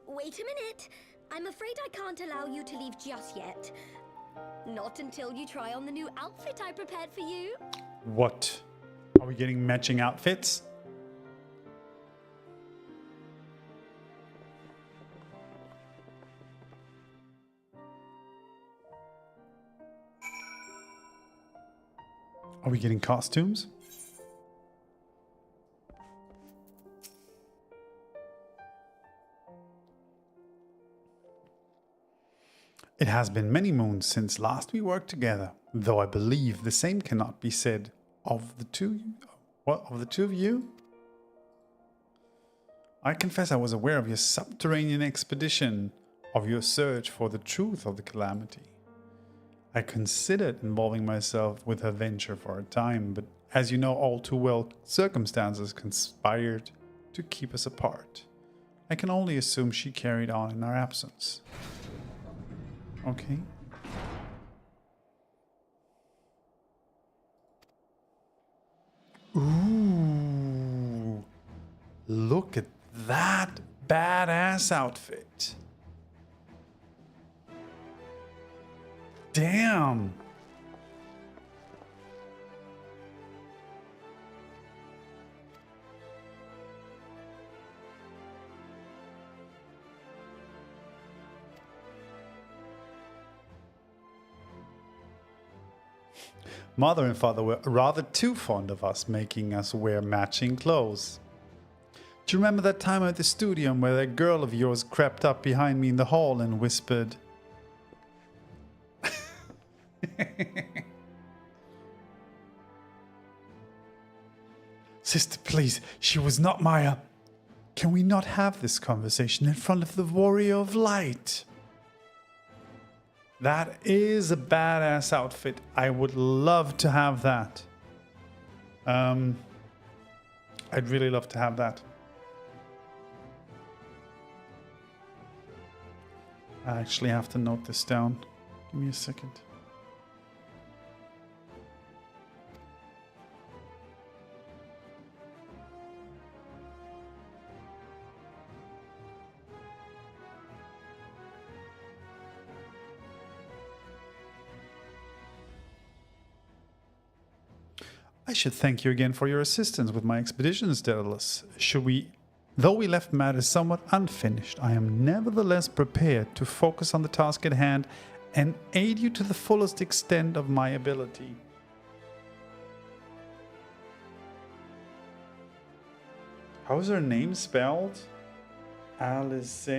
Wait a minute. I'm afraid I can't allow you to leave just yet. Not until you try on the new outfit I prepared for you. What? Are we getting matching outfits? Are we getting costumes? It has been many moons since last we worked together, though I believe the same cannot be said of the two. What, of the two of you? I confess I was aware of your subterranean expedition, of your search for the truth of the calamity. I considered involving myself with her venture for a time, but as you know all too well, circumstances conspired to keep us apart. I can only assume she carried on in our absence. Okay. Ooh. Look at that badass outfit. Damn. Mother and father were rather too fond of us, making us wear matching clothes. Do you remember that time at the studio where that girl of yours crept up behind me in the hall and whispered, "Sister, please, she was not Maya. Can we not have this conversation in front of the Warrior of Light?" That is a badass outfit. I would love to have that. I'd really love to have that. I actually have to note this down. Give me a second. I should thank you again for your assistance with my expeditions, Daedalus. Though we left matters somewhat unfinished, I am nevertheless prepared to focus on the task at hand and aid you to the fullest extent of my ability. How's her name spelled? Alice?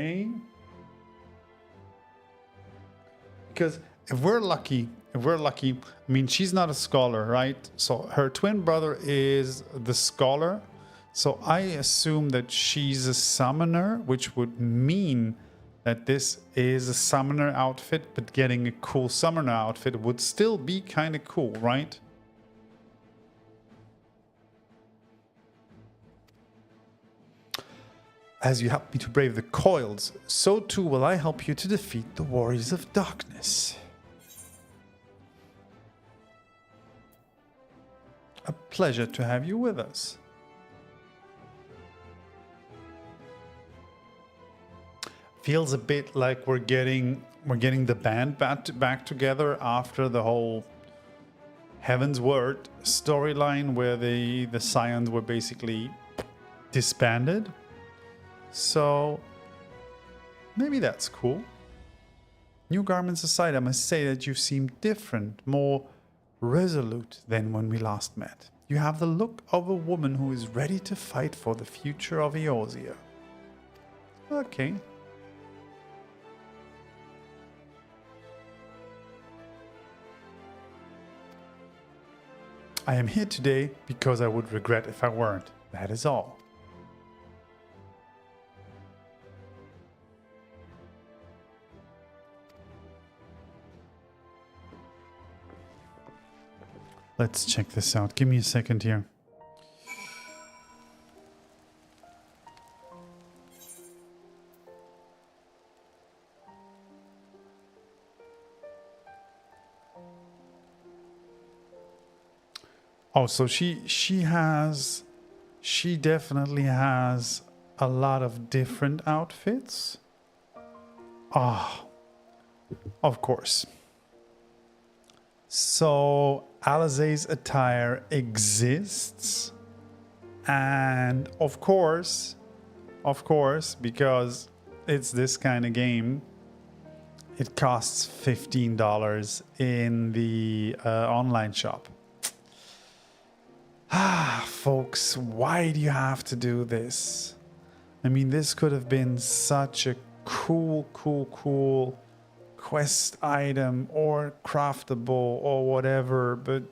Because if we're lucky, I mean, she's not a scholar, right? So her twin brother is the scholar. So I assume that she's a summoner, which would mean that this is a summoner outfit, but getting a cool summoner outfit would still be kind of cool, right? As you help me to brave the coils, so too will I help you to defeat the warriors of darkness. A pleasure to have you with us. Feels a bit like we're getting the band back together after the whole Heavensward storyline where the Scions were basically disbanded. So maybe that's cool. New garments aside, I must say that you seem different, more resolute than when we last met. You have the look of a woman who is ready to fight for the future of Eorzea. Okay. I am here today because I would regret if I weren't. That is all. Let's check this out. Give me a second here. Oh, so she definitely has a lot of different outfits. Ah, of course. So Alizé's attire exists, and of course, because it's this kind of game, it costs $15 in the online shop. Ah, folks, why do you have to do this? I mean, this could have been such a cool quest item or craftable or whatever, but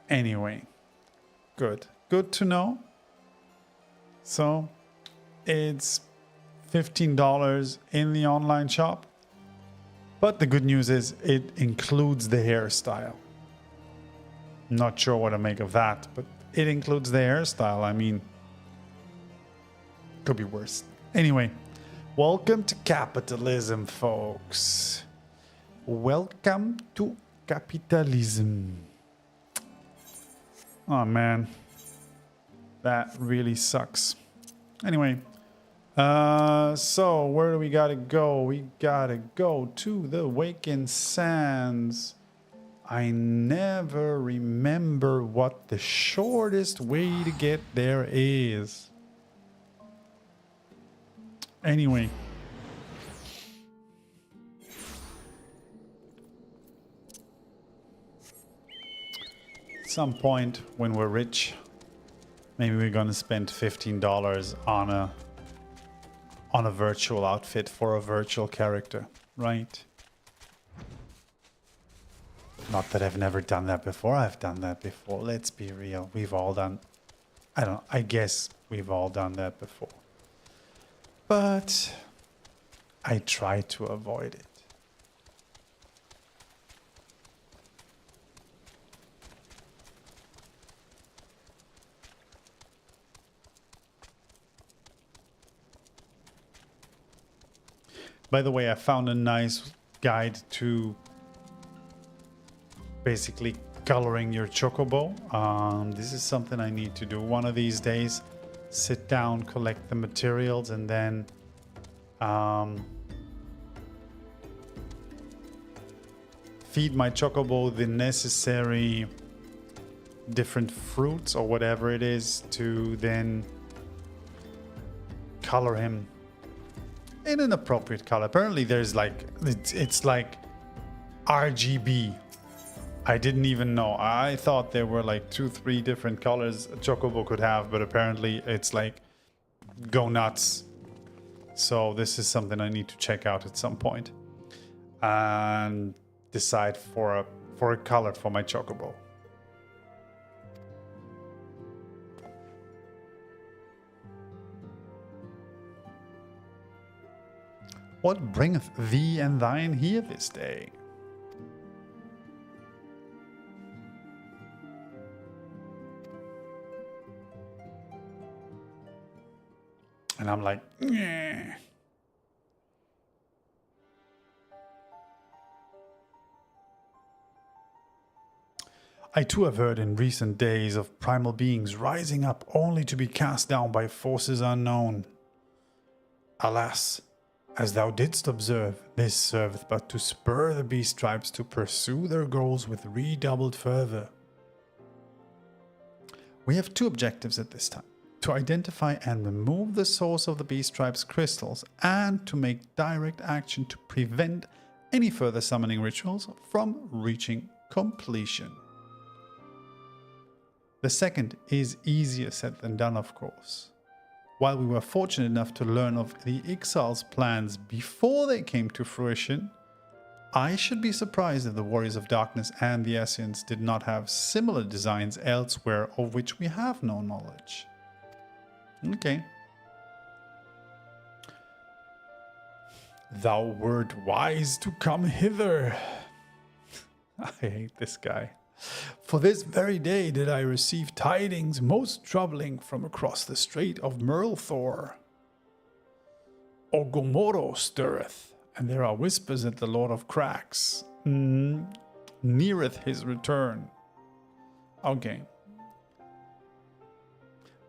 anyway, good to know. So it's $15 in the online shop, but the good news is it includes the hairstyle. Not sure what to make of that, but it includes the hairstyle. I mean, could be worse. Anyway, welcome to capitalism, folks. Welcome to capitalism. Oh man, that really sucks. Anyway, so where do we gotta go? We gotta go to the Wakened Sands. I never remember what the shortest way to get there is. Anyway. At some point when we're rich, maybe we're gonna spend $15 on a virtual outfit for a virtual character, right? Not that I've never done that before. I've done that before. Let's be real. We've all done... I guess we've all done that before. But I try to avoid it. By the way, I found a nice guide to basically coloring your chocobo. This is something I need to do one of these days. Sit down, collect the materials, and then feed my chocobo the necessary different fruits or whatever it is to then color him in an appropriate color. Apparently there's like it's like RGB. I didn't even know. I thought there were like 2-3 different colors a chocobo could have, but apparently it's like go nuts. So this is something I need to check out at some point and decide for a color for my chocobo. What bringeth thee and thine here this day? And I'm like, "Nyeh." I too have heard in recent days of primal beings rising up only to be cast down by forces unknown. Alas, as thou didst observe, this serveth but to spur the beast tribes to pursue their goals with redoubled fervor. We have 2 objectives at this time: to identify and remove the source of the beast tribe's crystals, and to make direct action to prevent any further summoning rituals from reaching completion. The second is easier said than done, of course. While we were fortunate enough to learn of the Ixal's plans before they came to fruition, I should be surprised if the Warriors of Darkness and the Essenes did not have similar designs elsewhere of which we have no knowledge. Okay. Thou wert wise to come hither. I hate this guy. For this very day did I receive tidings most troubling from across the strait of Merlthor. Ogomoro stirreth, and there are whispers that the Lord of Cracks neareth his return. Okay.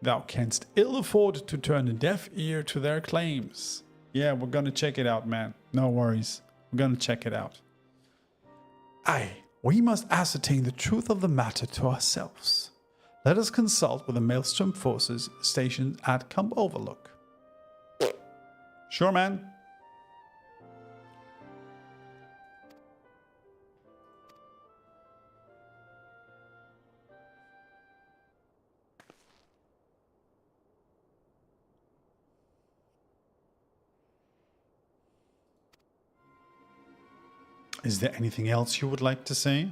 Thou canst ill afford to turn a deaf ear to their claims. Yeah, we're gonna check it out, man. No worries. We're gonna check it out. Aye. We must ascertain the truth of the matter to ourselves. Let us consult with the Maelstrom forces stationed at Camp Overlook. Sure, man. Is there anything else you would like to say?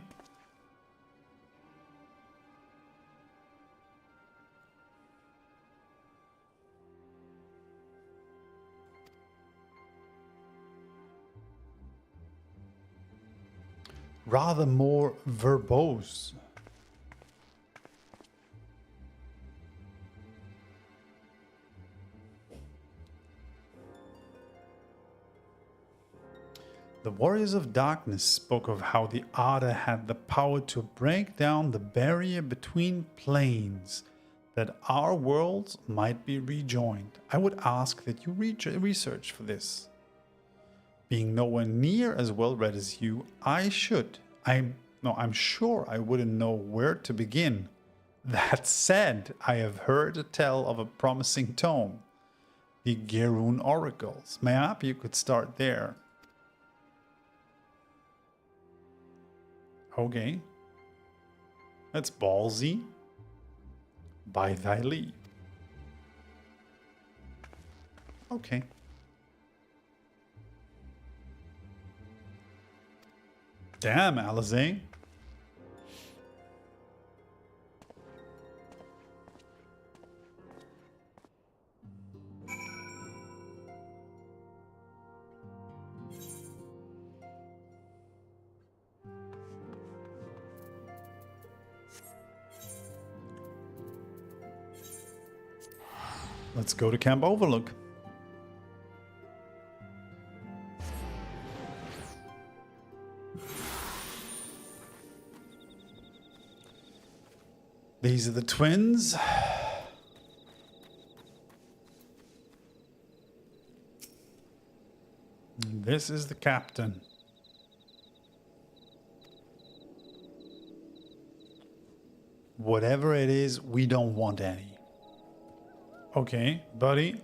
Rather more verbose. The Warriors of Darkness spoke of how the Arda had the power to break down the barrier between planes, that our worlds might be rejoined. I would ask that you research for this. Being nowhere near as well read as you, I'm sure I wouldn't know where to begin. That said, I have heard tell of a promising tome, the Geroon Oracles. Maybe you could start there. Okay. That's ballsy. By thy leave. Okay. Damn, Alizé. Let's go to Camp Overlook. These are the twins. And this is the captain. Whatever it is, we don't want any. Okay, buddy.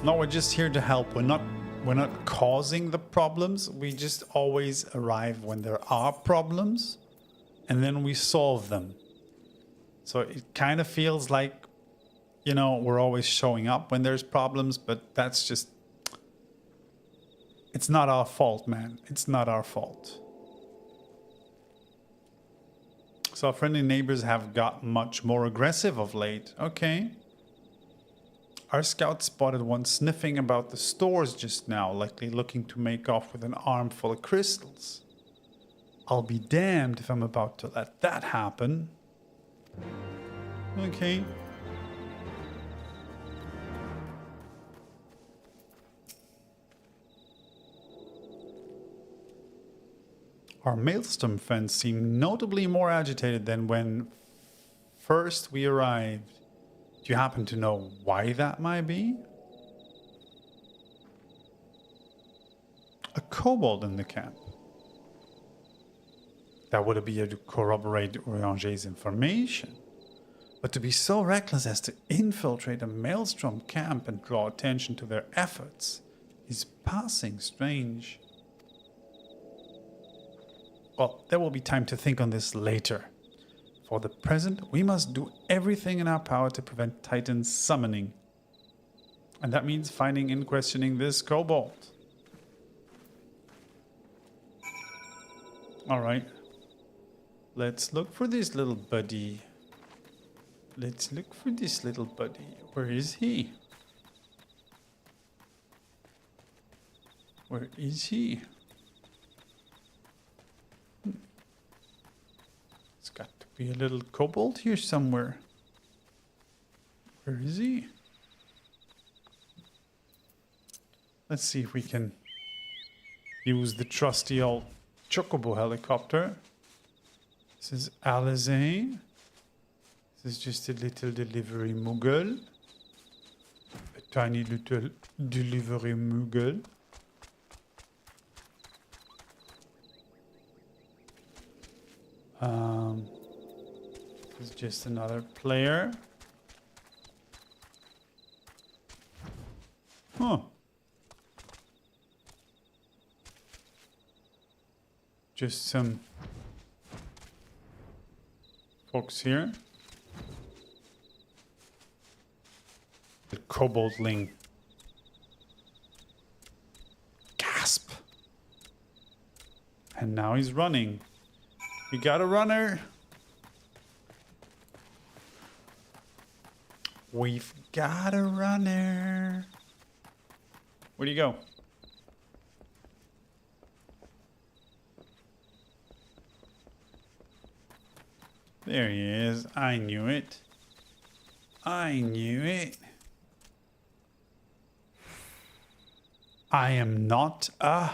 No, we're just here to help. We're not causing the problems. We just always arrive when there are problems and then we solve them. So it kind of feels like, you know, we're always showing up when there's problems, but that's just, it's not our fault, man. It's not our fault. So our friendly neighbors have got much more aggressive of late. Okay. Our scout spotted one sniffing about the stores just now, likely looking to make off with an armful of crystals. I'll be damned if I'm about to let that happen. Okay. Our Maelstrom friends seem notably more agitated than when first we arrived. Do you happen to know why that might be? A kobold in the camp. That would be to corroborate Orange's information. But to be so reckless as to infiltrate a Maelstrom camp and draw attention to their efforts is passing strange. Well, there will be time to think on this later. For the present, we must do everything in our power to prevent Titan's summoning. And that means finding and questioning this kobold. Alright. Let's look for this little buddy. Let's look for this little buddy. Where is he? Where is he? It's got to be a little kobold here somewhere. Where is he? Let's see if we can use the trusty old Chocobo helicopter. This is Alizé. This is just a little delivery Moogle. A tiny little delivery Moogle. This is just another player. Huh. Just some folks here. The koboldling. Gasp. And now he's running. We got a runner. We've got a runner. Where'd he go? There he is. I knew it. I knew it. I am not a...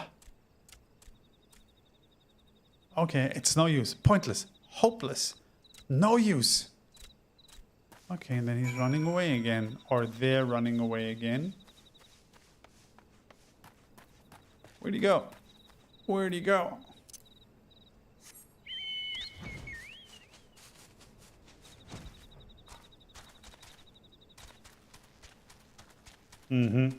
Okay, it's no use. Pointless. Hopeless. No use. Okay, and then he's running away again. Or they're running away again. Where'd he go? Where'd he go? Mm-hmm.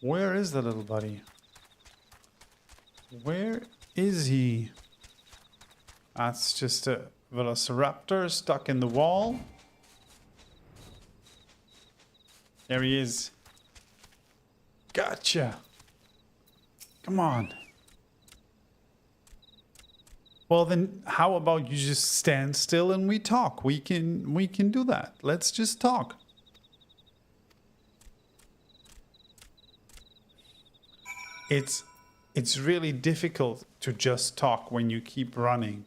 Where is the little buddy? Where is he? That's just a velociraptor stuck in the wall. There he is. Gotcha. Come on. Well, then how about you just stand still and we talk? We can do that. Let's just talk. It's really difficult to just talk when you keep running.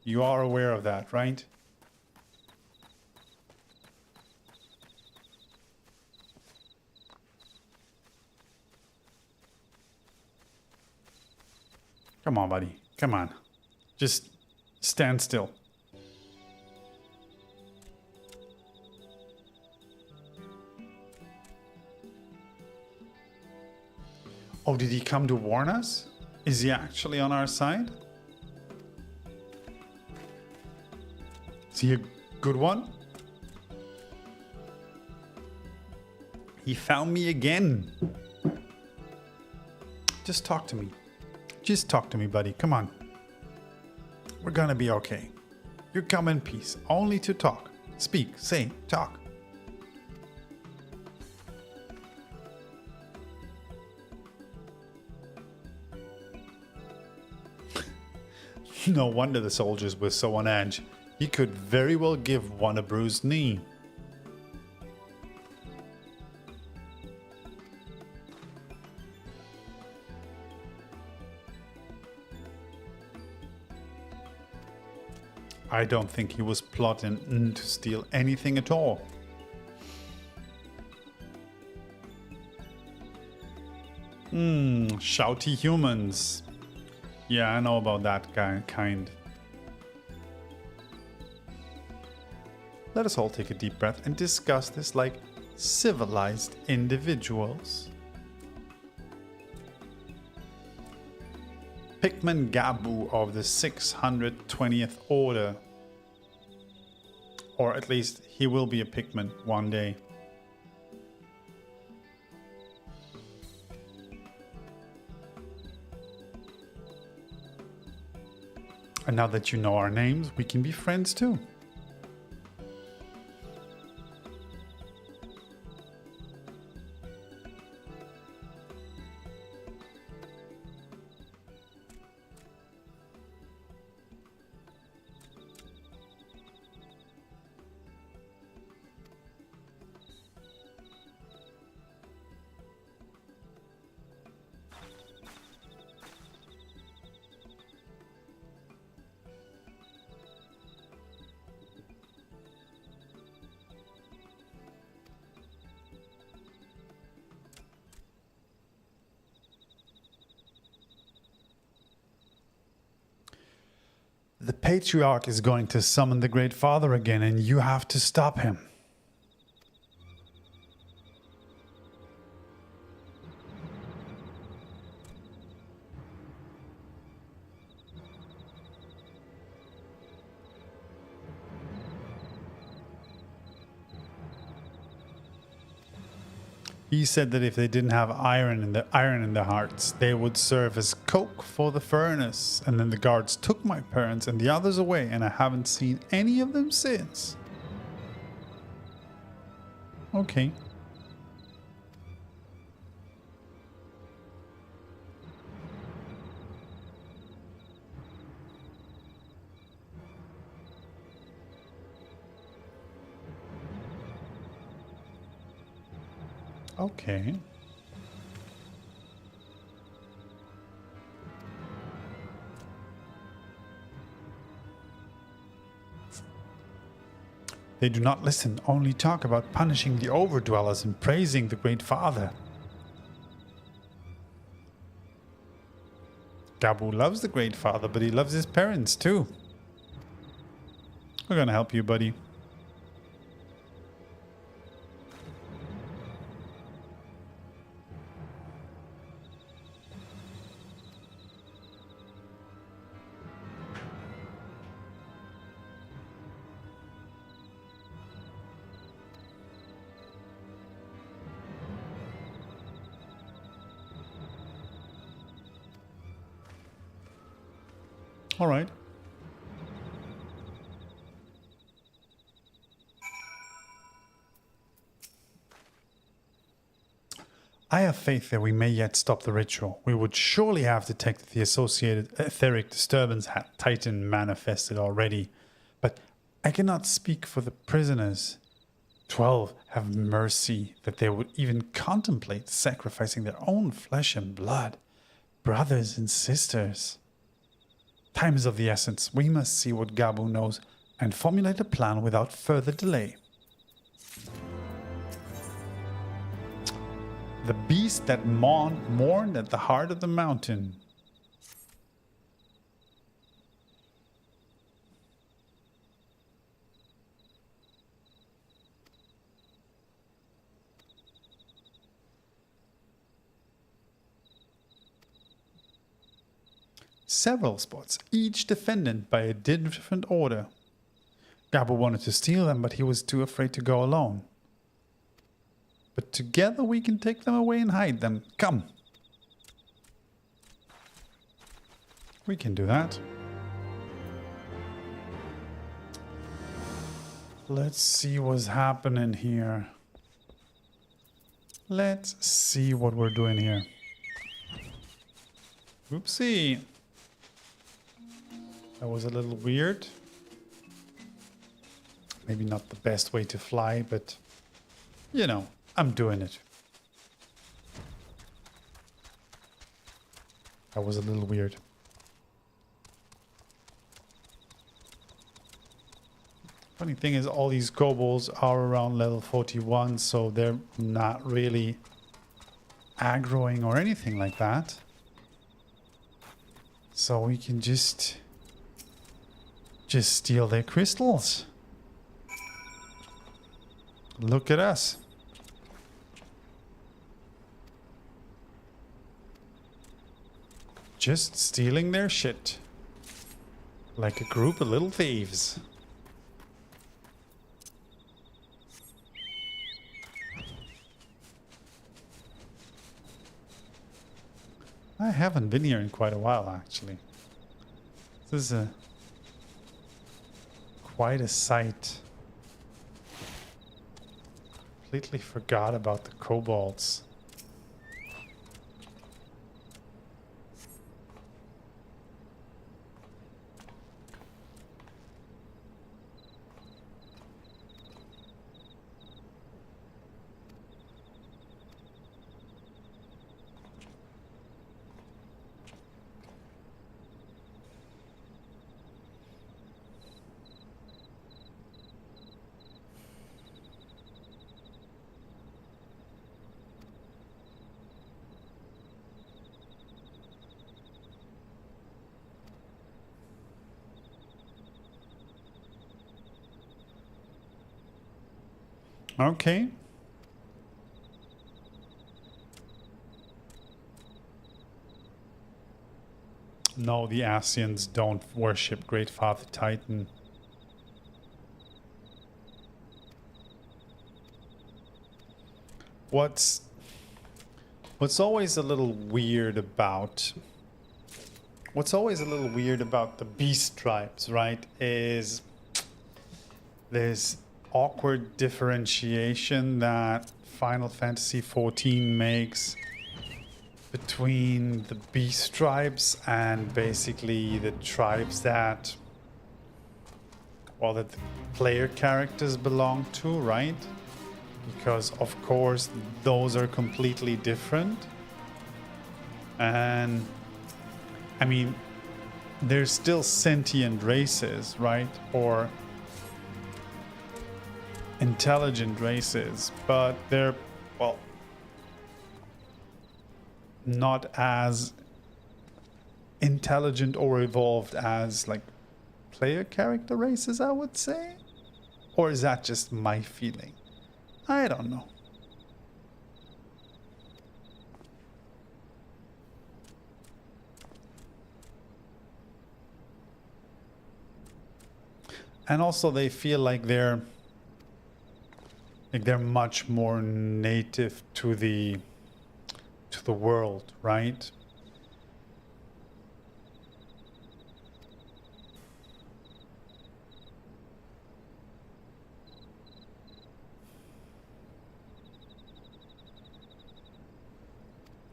You are aware of that, right? Come on, buddy. Come on. Just stand still. Oh, did he come to warn us? Is he actually on our side? Is he a good one? He found me again. Just talk to me. Just talk to me, buddy. Come on. We're gonna be okay. You come in peace, only to talk. Speak, say, talk. No wonder the soldiers were so on edge. He could very well give one a bruised knee. I don't think he was plotting to steal anything at all. Shouty humans. Yeah, I know about that kind. Let us all take a deep breath and discuss this like civilized individuals. Pikmin Gabu of the 620th Order. Or at least he will be a Pikmin one day. And now that you know our names, we can be friends too. The Patriarch is going to summon the Great Father again, and you have to stop him. He said that if they didn't have iron in their hearts, they would serve as coke for the furnace. And then the guards took my parents and the others away, and I haven't seen any of them since. Okay. Okay. They do not listen, only talk about punishing the overdwellers and praising the Great Father. Gabu loves the Great Father, but he loves his parents too. We're gonna help you, buddy. All right. I have faith that we may yet stop the ritual. We would surely have detected the associated etheric disturbance had Titan manifested already. But I cannot speak for the prisoners. 12 have mercy that they would even contemplate sacrificing their own flesh and blood. Brothers and sisters. Time is of the essence. We must see what Gabu knows and formulate a plan without further delay. The beast that mourned at the heart of the mountain. Several spots, each defended by a different order. Gabu wanted to steal them, but he was too afraid to go alone. But together we can take them away and hide them. Come. We can do that. Let's see what's happening here. Let's see what we're doing here. Oopsie. That was a little weird. Maybe not the best way to fly, but you know, I'm doing it. That was a little weird. Funny thing is, all these kobolds are around level 41, so they're not really aggroing or anything like that. So we can just steal their crystals. Look at us. Just stealing their shit. Like a group of little thieves. I haven't been here in quite a while, actually. This is quite a sight. Completely forgot about the kobolds. Okay. No, the Asians don't worship Great Father Titan. What's always a little weird about the beast tribes, right, is this awkward differentiation that Final Fantasy XIV makes between the beast tribes and basically the tribes that, well, that the player characters belong to, right? Because of course those are completely different. And I mean, they're still sentient races, right? Or intelligent races, but they're, well, not as intelligent or evolved as like player character races, I would say. Or is that just my feeling? I don't know. And also they feel like they're much more native to the world, right?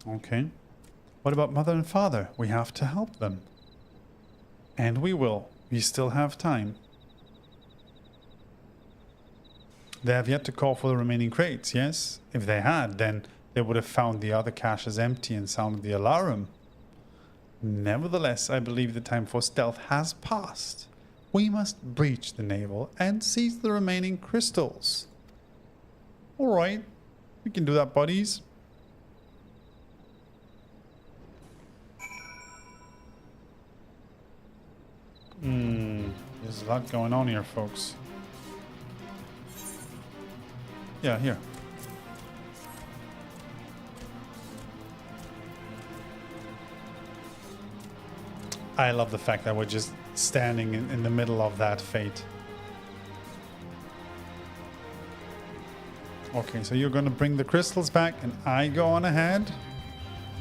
Okay. What about mother and father? We have to help them. And we will. We still have time. They have yet to call for the remaining crates, yes? If they had, then they would have found the other caches empty and sounded the alarm. Nevertheless, I believe the time for stealth has passed. We must breach the navel and seize the remaining crystals. Alright, we can do that, buddies. There's a lot going on here, folks. Yeah, here. I love the fact that we're just standing in the middle of that fate. Okay, so you're going to bring the crystals back and I go on ahead.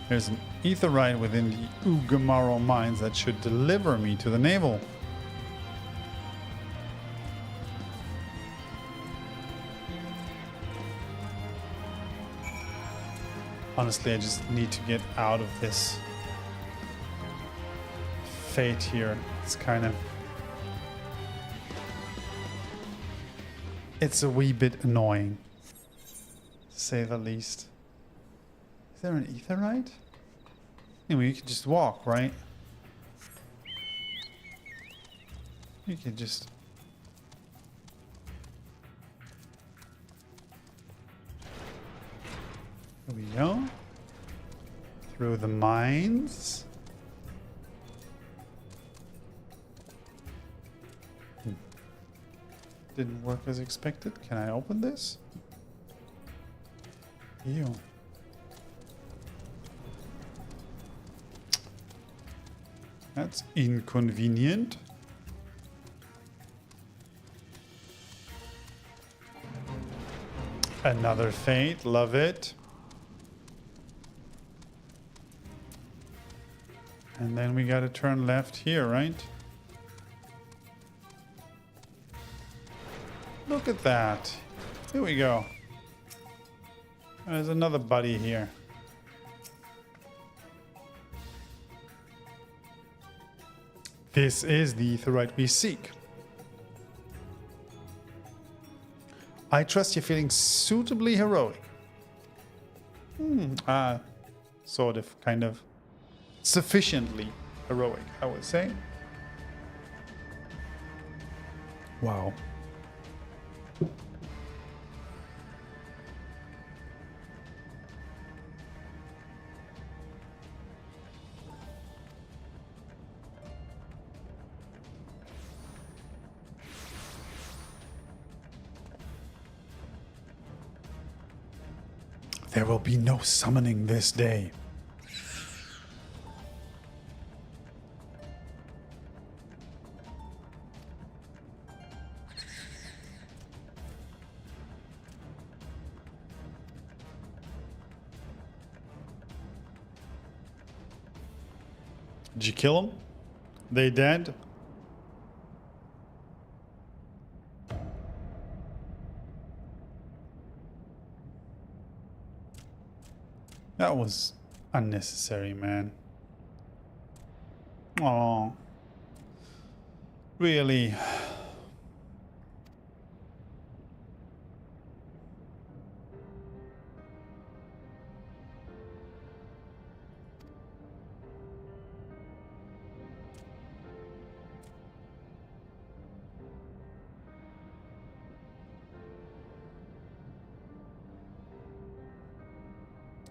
There's an etherite within the Ugamaro mines that should deliver me to the navel. Honestly, I just need to get out of this fate here. It's kind of... It's a wee bit annoying, to say the least. Is there an etherite? Anyway, you can just walk, right? You can just... Here we go. Through the mines. Didn't work as expected. Can I open this? Ew. That's inconvenient. Another fate. Love it. And then we gotta turn left here, right? Look at that. Here we go. There's another buddy here. This is the etherite we seek. I trust you're feeling suitably heroic. Sort of, kind of. Sufficiently heroic, I would say. Wow. There will be no summoning this day. Did you kill them? They dead? That was unnecessary, man. Oh, really?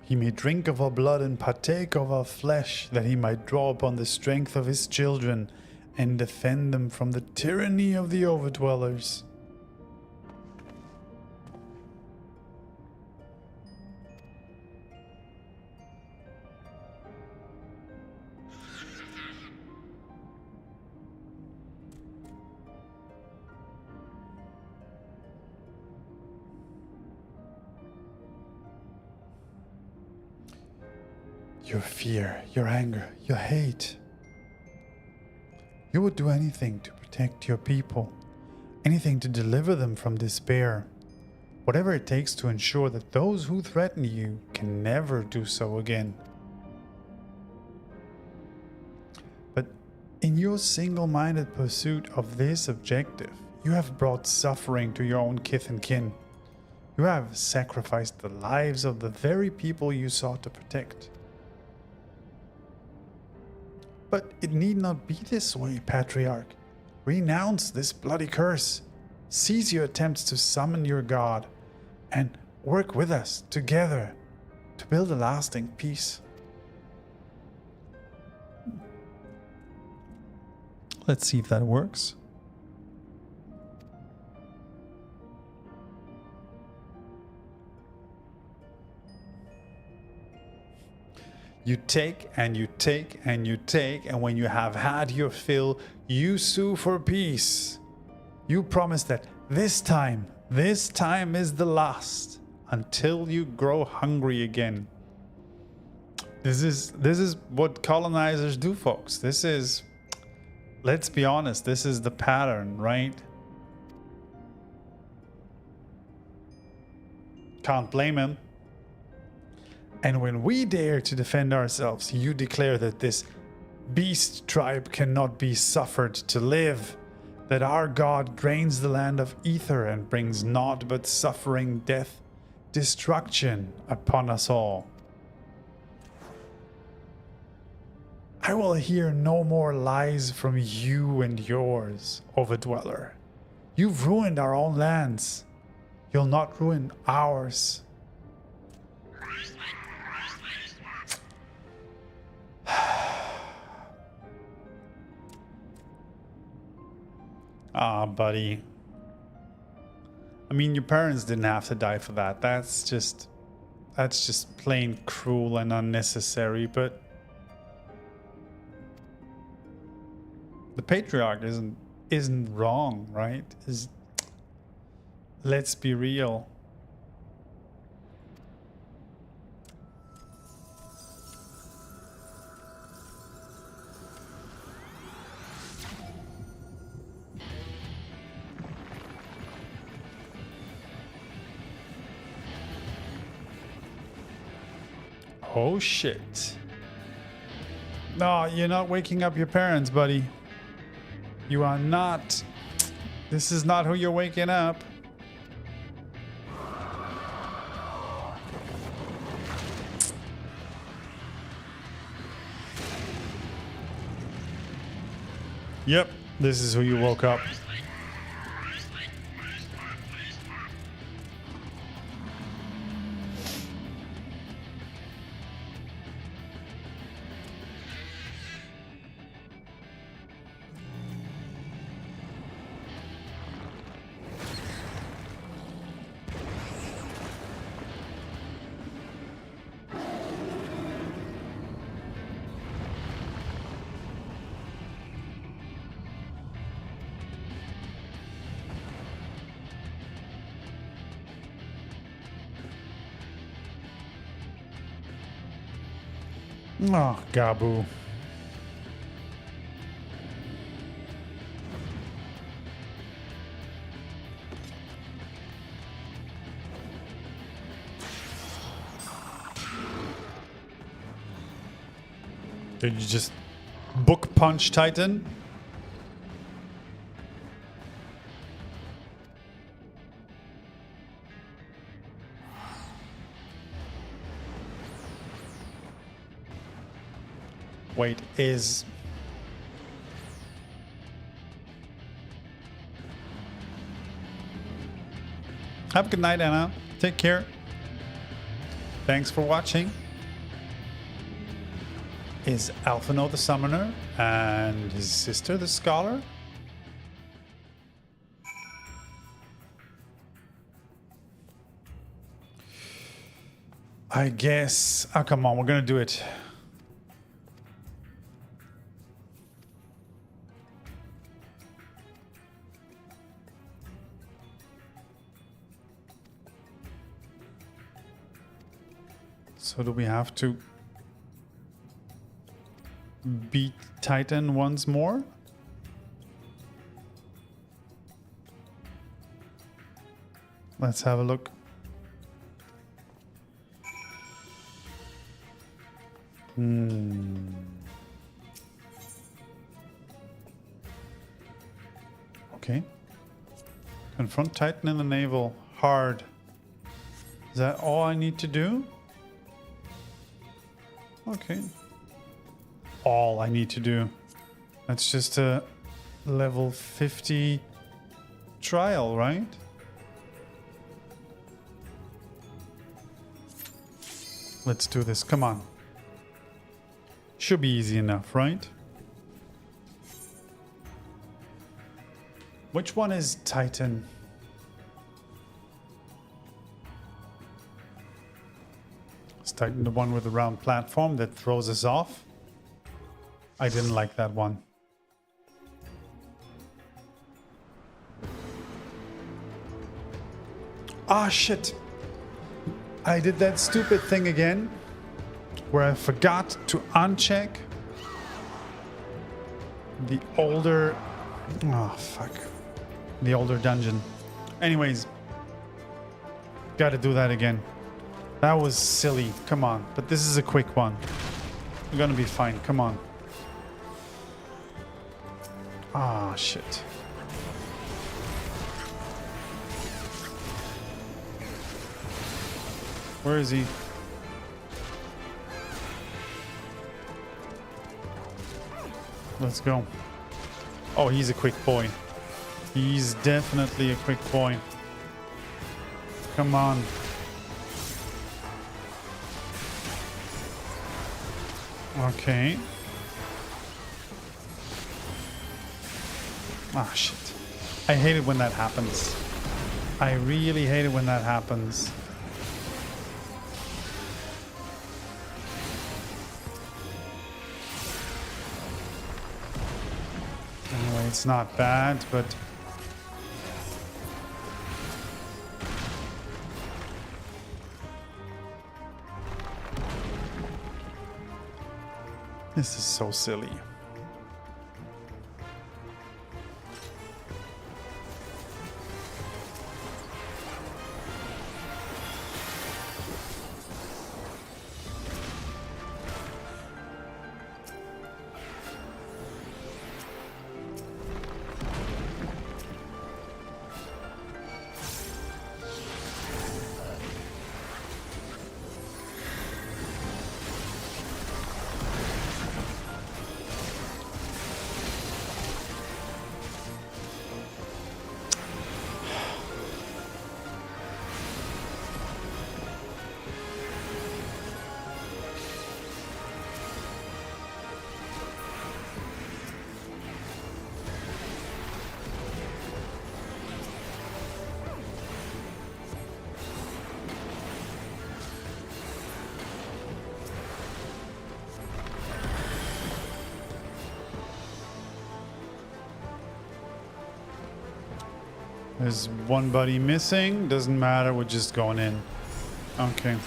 He may drink of our blood and partake of our flesh, that he might draw upon the strength of his children and defend them from the tyranny of the overdwellers. Your fear, your anger, your hate. You would do anything to protect your people, anything to deliver them from despair, whatever it takes to ensure that those who threaten you can never do so again. But in your single-minded pursuit of this objective, you have brought suffering to your own kith and kin. You have sacrificed the lives of the very people you sought to protect. But it need not be this way, Patriarch. Renounce this bloody curse. Cease your attempts to summon your god, and work with us together to build a lasting peace. Let's see if that works. You take and you take and you take, and when you have had your fill, you sue for peace. You promise that this time is the last, until you grow hungry again. This is what colonizers do, folks. This is, let's be honest, this is the pattern, right? Can't blame him. And when we dare to defend ourselves, you declare that this beast tribe cannot be suffered to live, that our God drains the land of ether and brings naught but suffering, death, destruction upon us all. I will hear no more lies from you and yours, Overdweller. You've ruined our own lands. You'll not ruin ours. Ah, buddy. I mean, your parents didn't have to die for that. That's just plain cruel and unnecessary, but the patriarch isn't wrong, right? Let's be real. Oh shit. No, you're not waking up your parents, buddy. You are not. This is not who you're waking up. Yep, this is who you woke up. Oh, Gabu. Did you just book punch Titan? Wait, is... Have a good night, Anna. Take care. Thanks for watching. Is Alphino the Summoner and his sister the Scholar? I guess... Oh, come on, we're gonna do it. So do we have to beat Titan once more? Let's have a look. Okay. Confront Titan in the Navel. Hard. Is that all I need to do? Okay. All I need to do. That's just a level 50 trial, right? Let's do this. Come on. Should be easy enough, right? Which one is Titan? Is Titan the one with the round platform that throws us off? I didn't like that one. Ah, shit. I did that stupid thing again where I forgot to uncheck the older... Oh, fuck. The older dungeon. Anyways. Gotta do that again. That was silly. Come on. But this is a quick one. We're gonna be fine. Come on. Ah, shit. Where is he? Let's go. Oh, he's a quick boy. He's definitely a quick boy. Come on. Okay. Ah, shit. I hate it when that happens. I really hate it when that happens. Anyway, it's not bad, but... This is so silly. There's one buddy missing. Doesn't matter. We're just going in. Okay.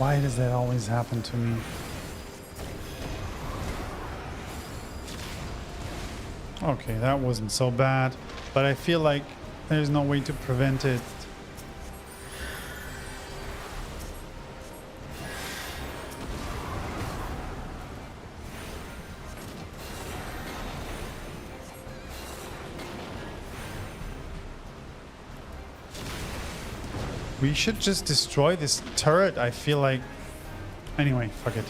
Why does that always happen to me? Okay, that wasn't so bad, but I feel like there's no way to prevent it. We should just destroy this turret, I feel like. Anyway, fuck it.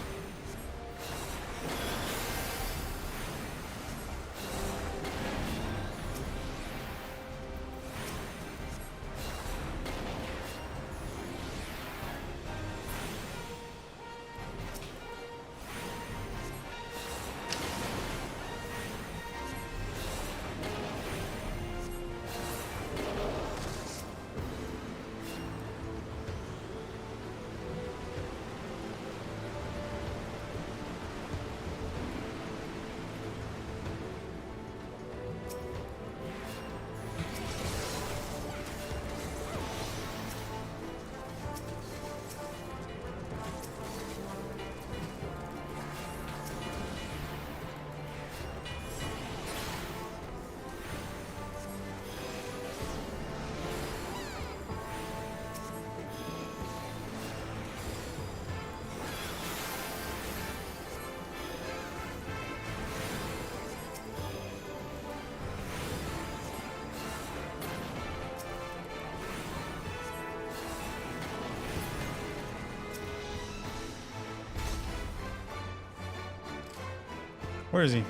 Where is he?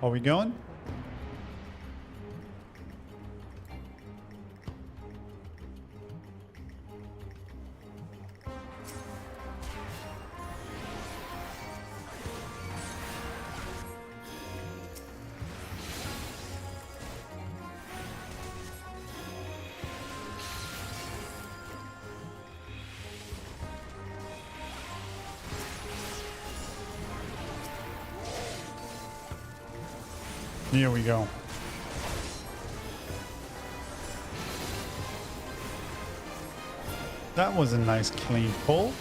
Are we going? Here we go. That was a nice clean pull.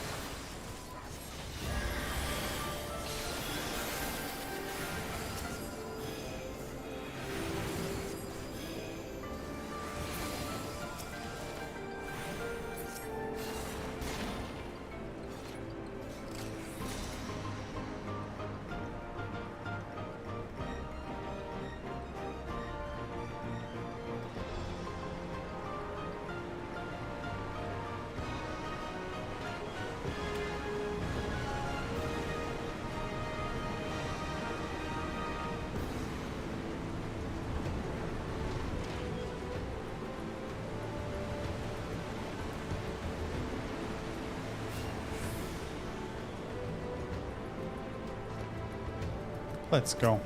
Let's go.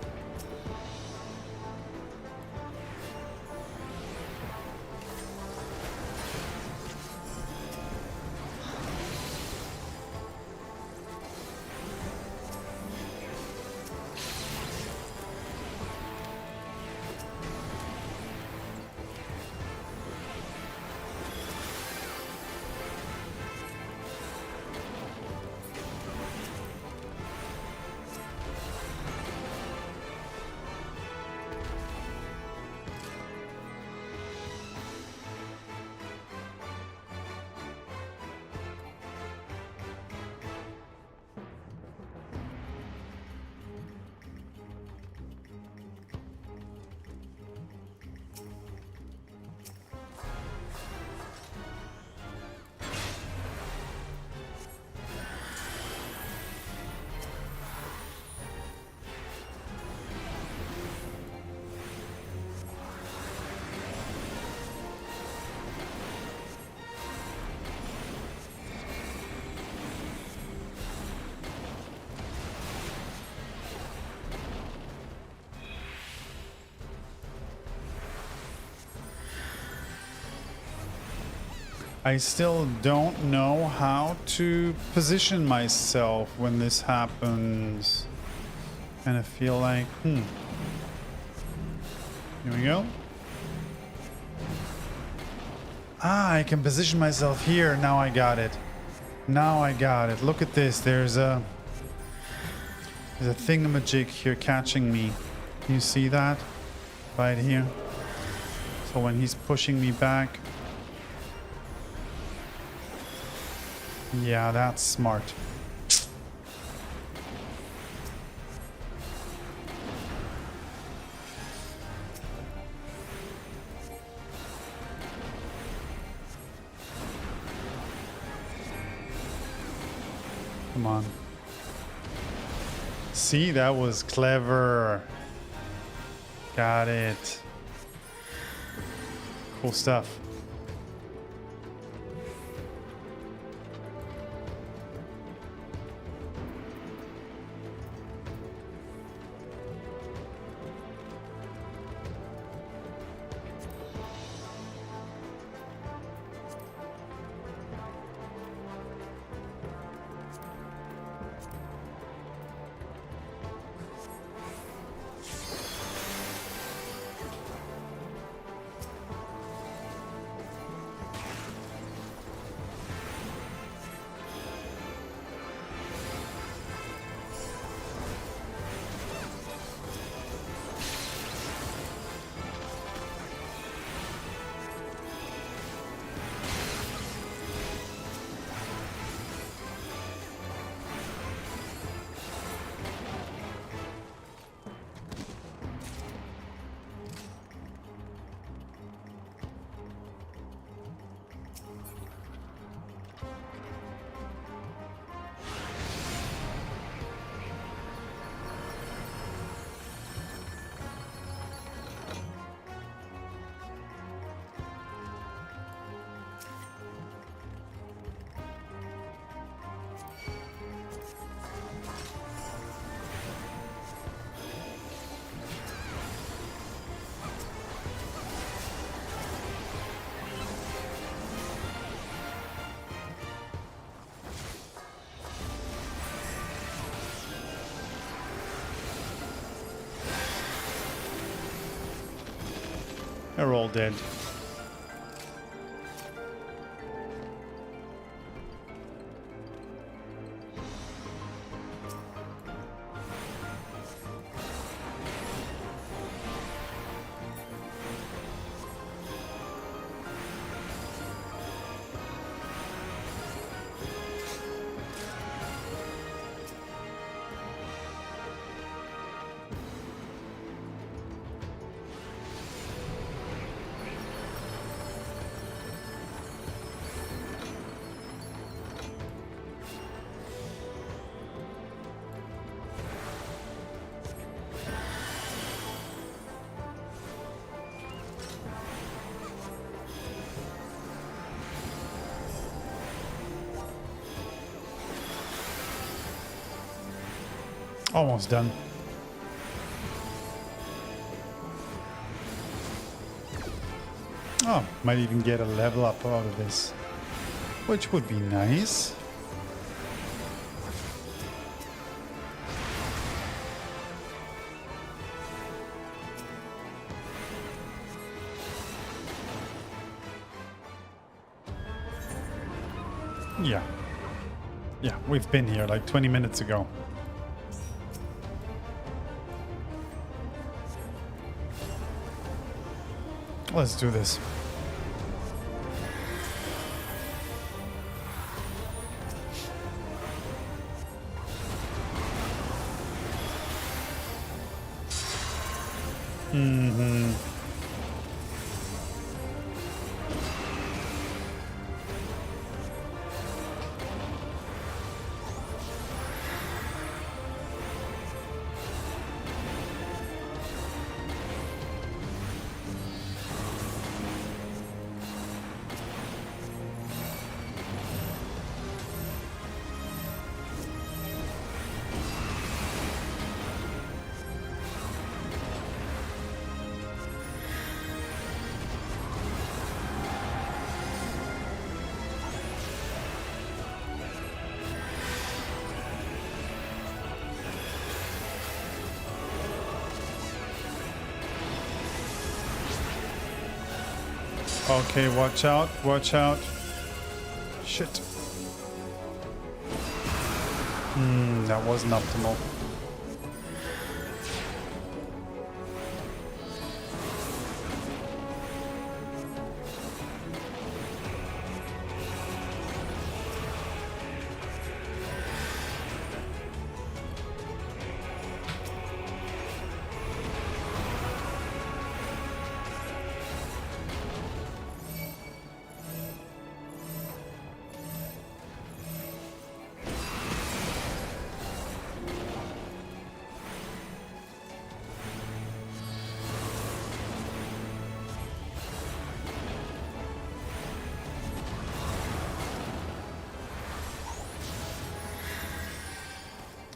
I still don't know how to position myself when this happens. And I feel like, Here we go. Ah, I can position myself here. Now I got it. Now I got it. Look at this. There's a thingamajig here catching me. Can you see that? Right here. So when he's pushing me back. Yeah, that's smart. Come on. See, that was clever. Got it. Cool stuff. They're all dead. Almost done. Oh, might even get a level up out of this, which would be nice. Yeah. Yeah, we've been here like 20 minutes ago. Let's do this. Mm-hmm. Okay, watch out, watch out. Shit. That wasn't optimal.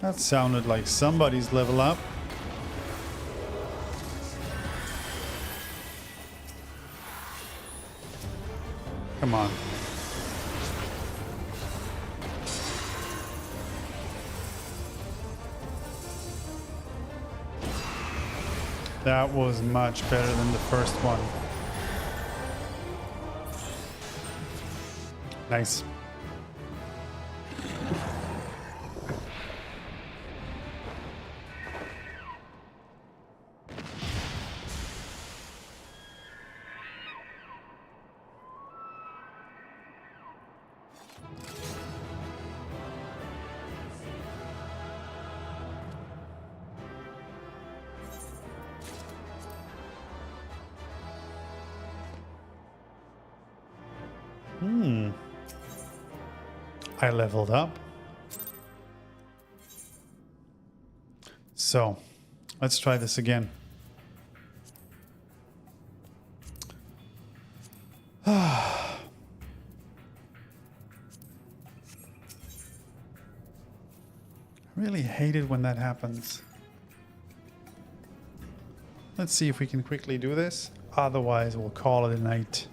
That sounded like somebody's level up. Come on. That was much better than the first one. Nice. I leveled up. So, let's try this again. I really hate it when that happens. Let's see if we can quickly do this. Otherwise, we'll call it a night.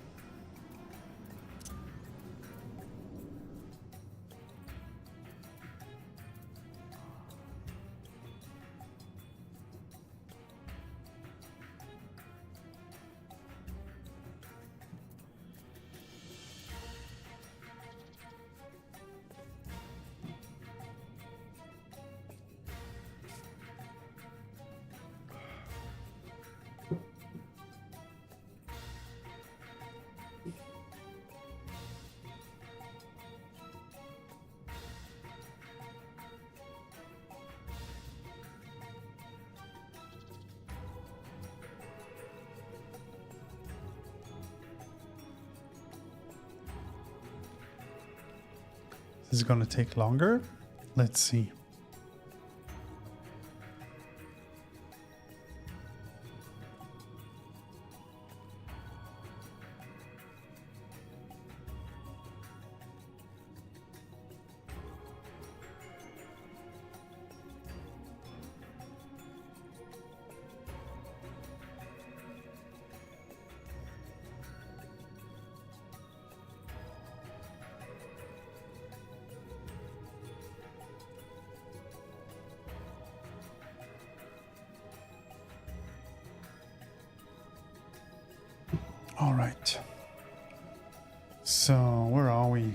This is gonna take longer. Let's see. All right. So where are we?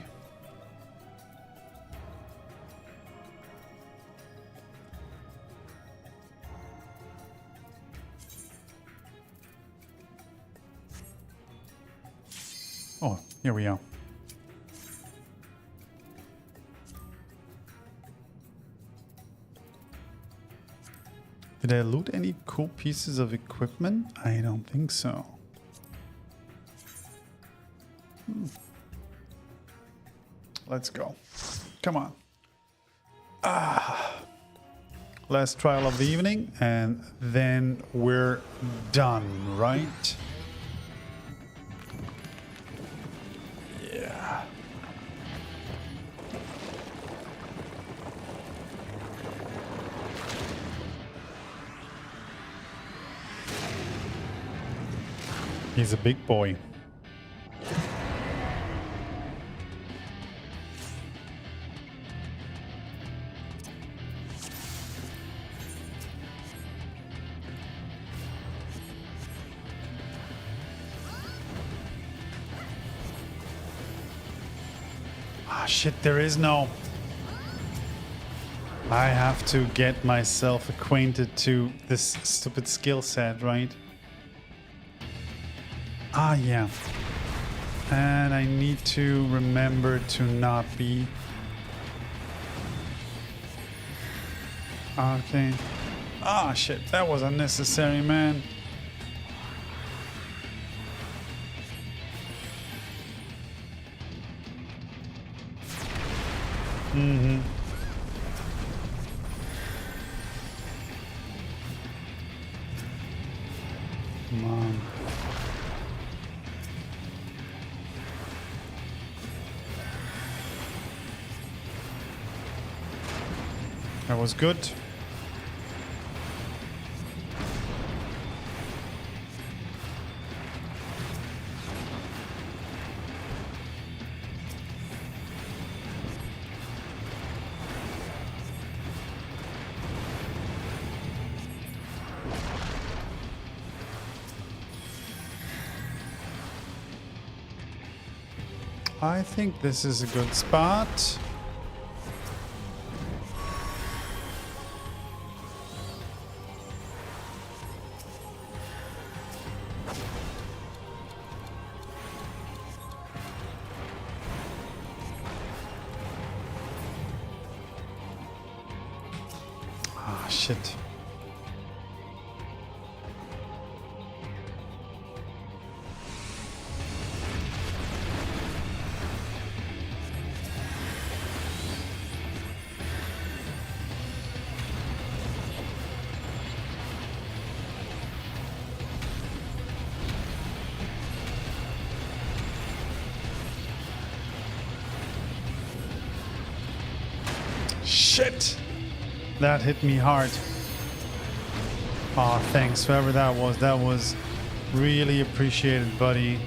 Oh, here we are. Did I loot any cool pieces of equipment? I don't think so. Let's go. Come on. Last trial of the evening, and then we're done, right? Yeah. He's a big boy. Shit, there is no... I have to get myself acquainted to this stupid skill set, right? Ah, yeah. And I need to remember to not be... Okay. Ah, shit, that was unnecessary, man. Mm-hmm. Come on. That was good. I think this is a good spot. Ah, shit. Shit! That hit me hard. Aw, thanks, whoever that was. That was really appreciated, buddy.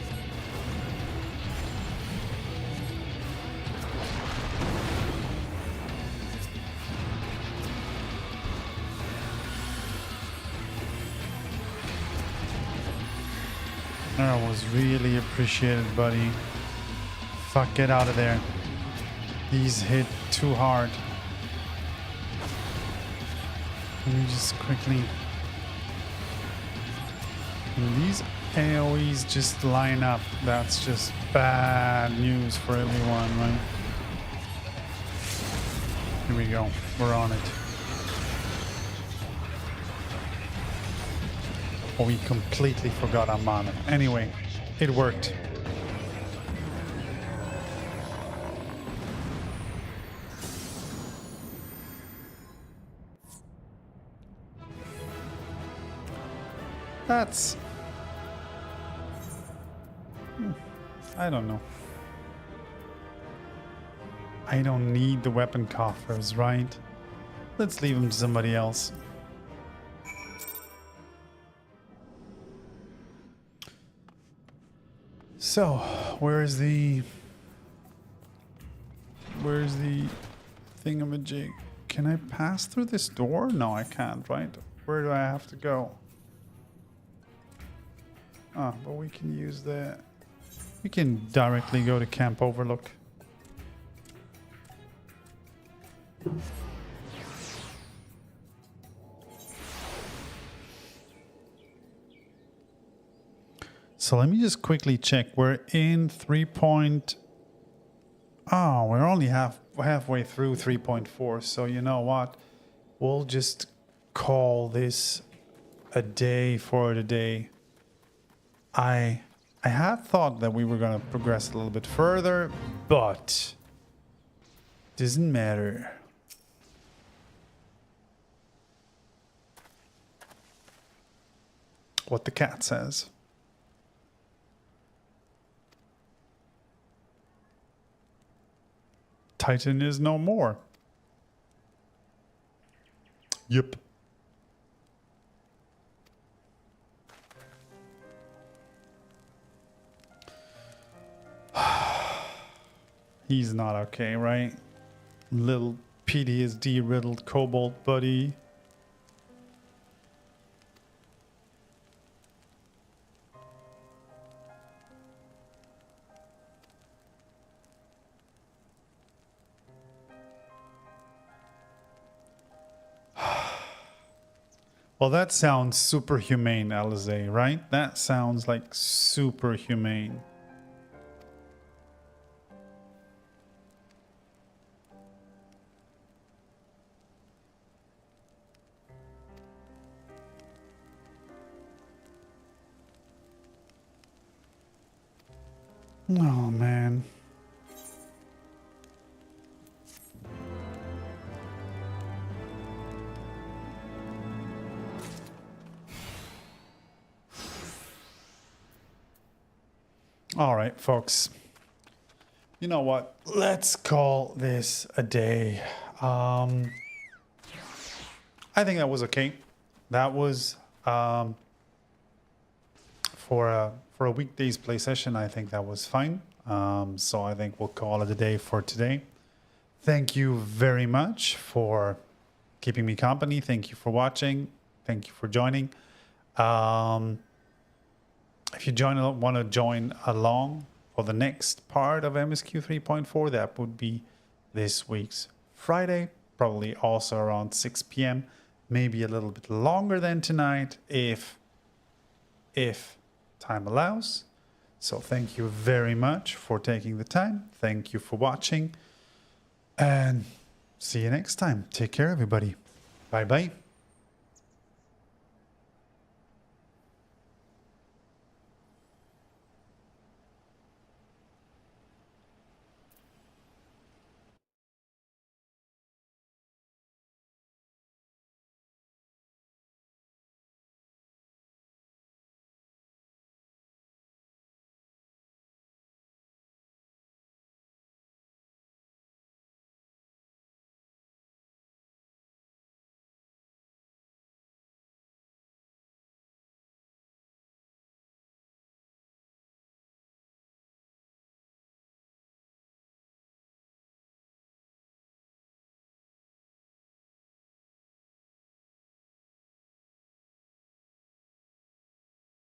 That was really appreciated, buddy. Fuck, get out of there. These hit too hard. Let me just quickly... When these AoEs just line up, that's just bad news for everyone, right? Here we go. We're on it. Oh, we completely forgot our mana. Anyway, it worked. That's... I don't know. I don't need the weapon coffers, right? Let's leave them to somebody else. So, where's the thingamajig? Can I pass through this door? No, I can't, right? Where do I have to go? Ah, but we can use the... We can directly go to Camp Overlook. So let me just quickly check. We're in 3. Oh, we're only halfway through 3.4. So you know what? We'll just call this a day for today. I had thought that we were going to progress a little bit further, but doesn't matter. What the cat says. Titan is no more. Yep. He's not okay, right? Little PTSD riddled kobold buddy. Well, that sounds super humane, Alize, right? That sounds like super humane. Oh, man. All right, folks. You know what? Let's call this a day. I think that was okay. That was for a weekdays play session. I think that was fine. So I think we'll call it a day for today. Thank you very much for keeping me company. Thank you for watching. Thank you for joining. If you want to join along for the next part of MSQ 3.4, that would be this week's Friday, probably also around 6 p.m. Maybe a little bit longer than tonight, if time allows. So thank you very much for taking the time. Thank you for watching, and see you next time. Take care, everybody. Bye bye.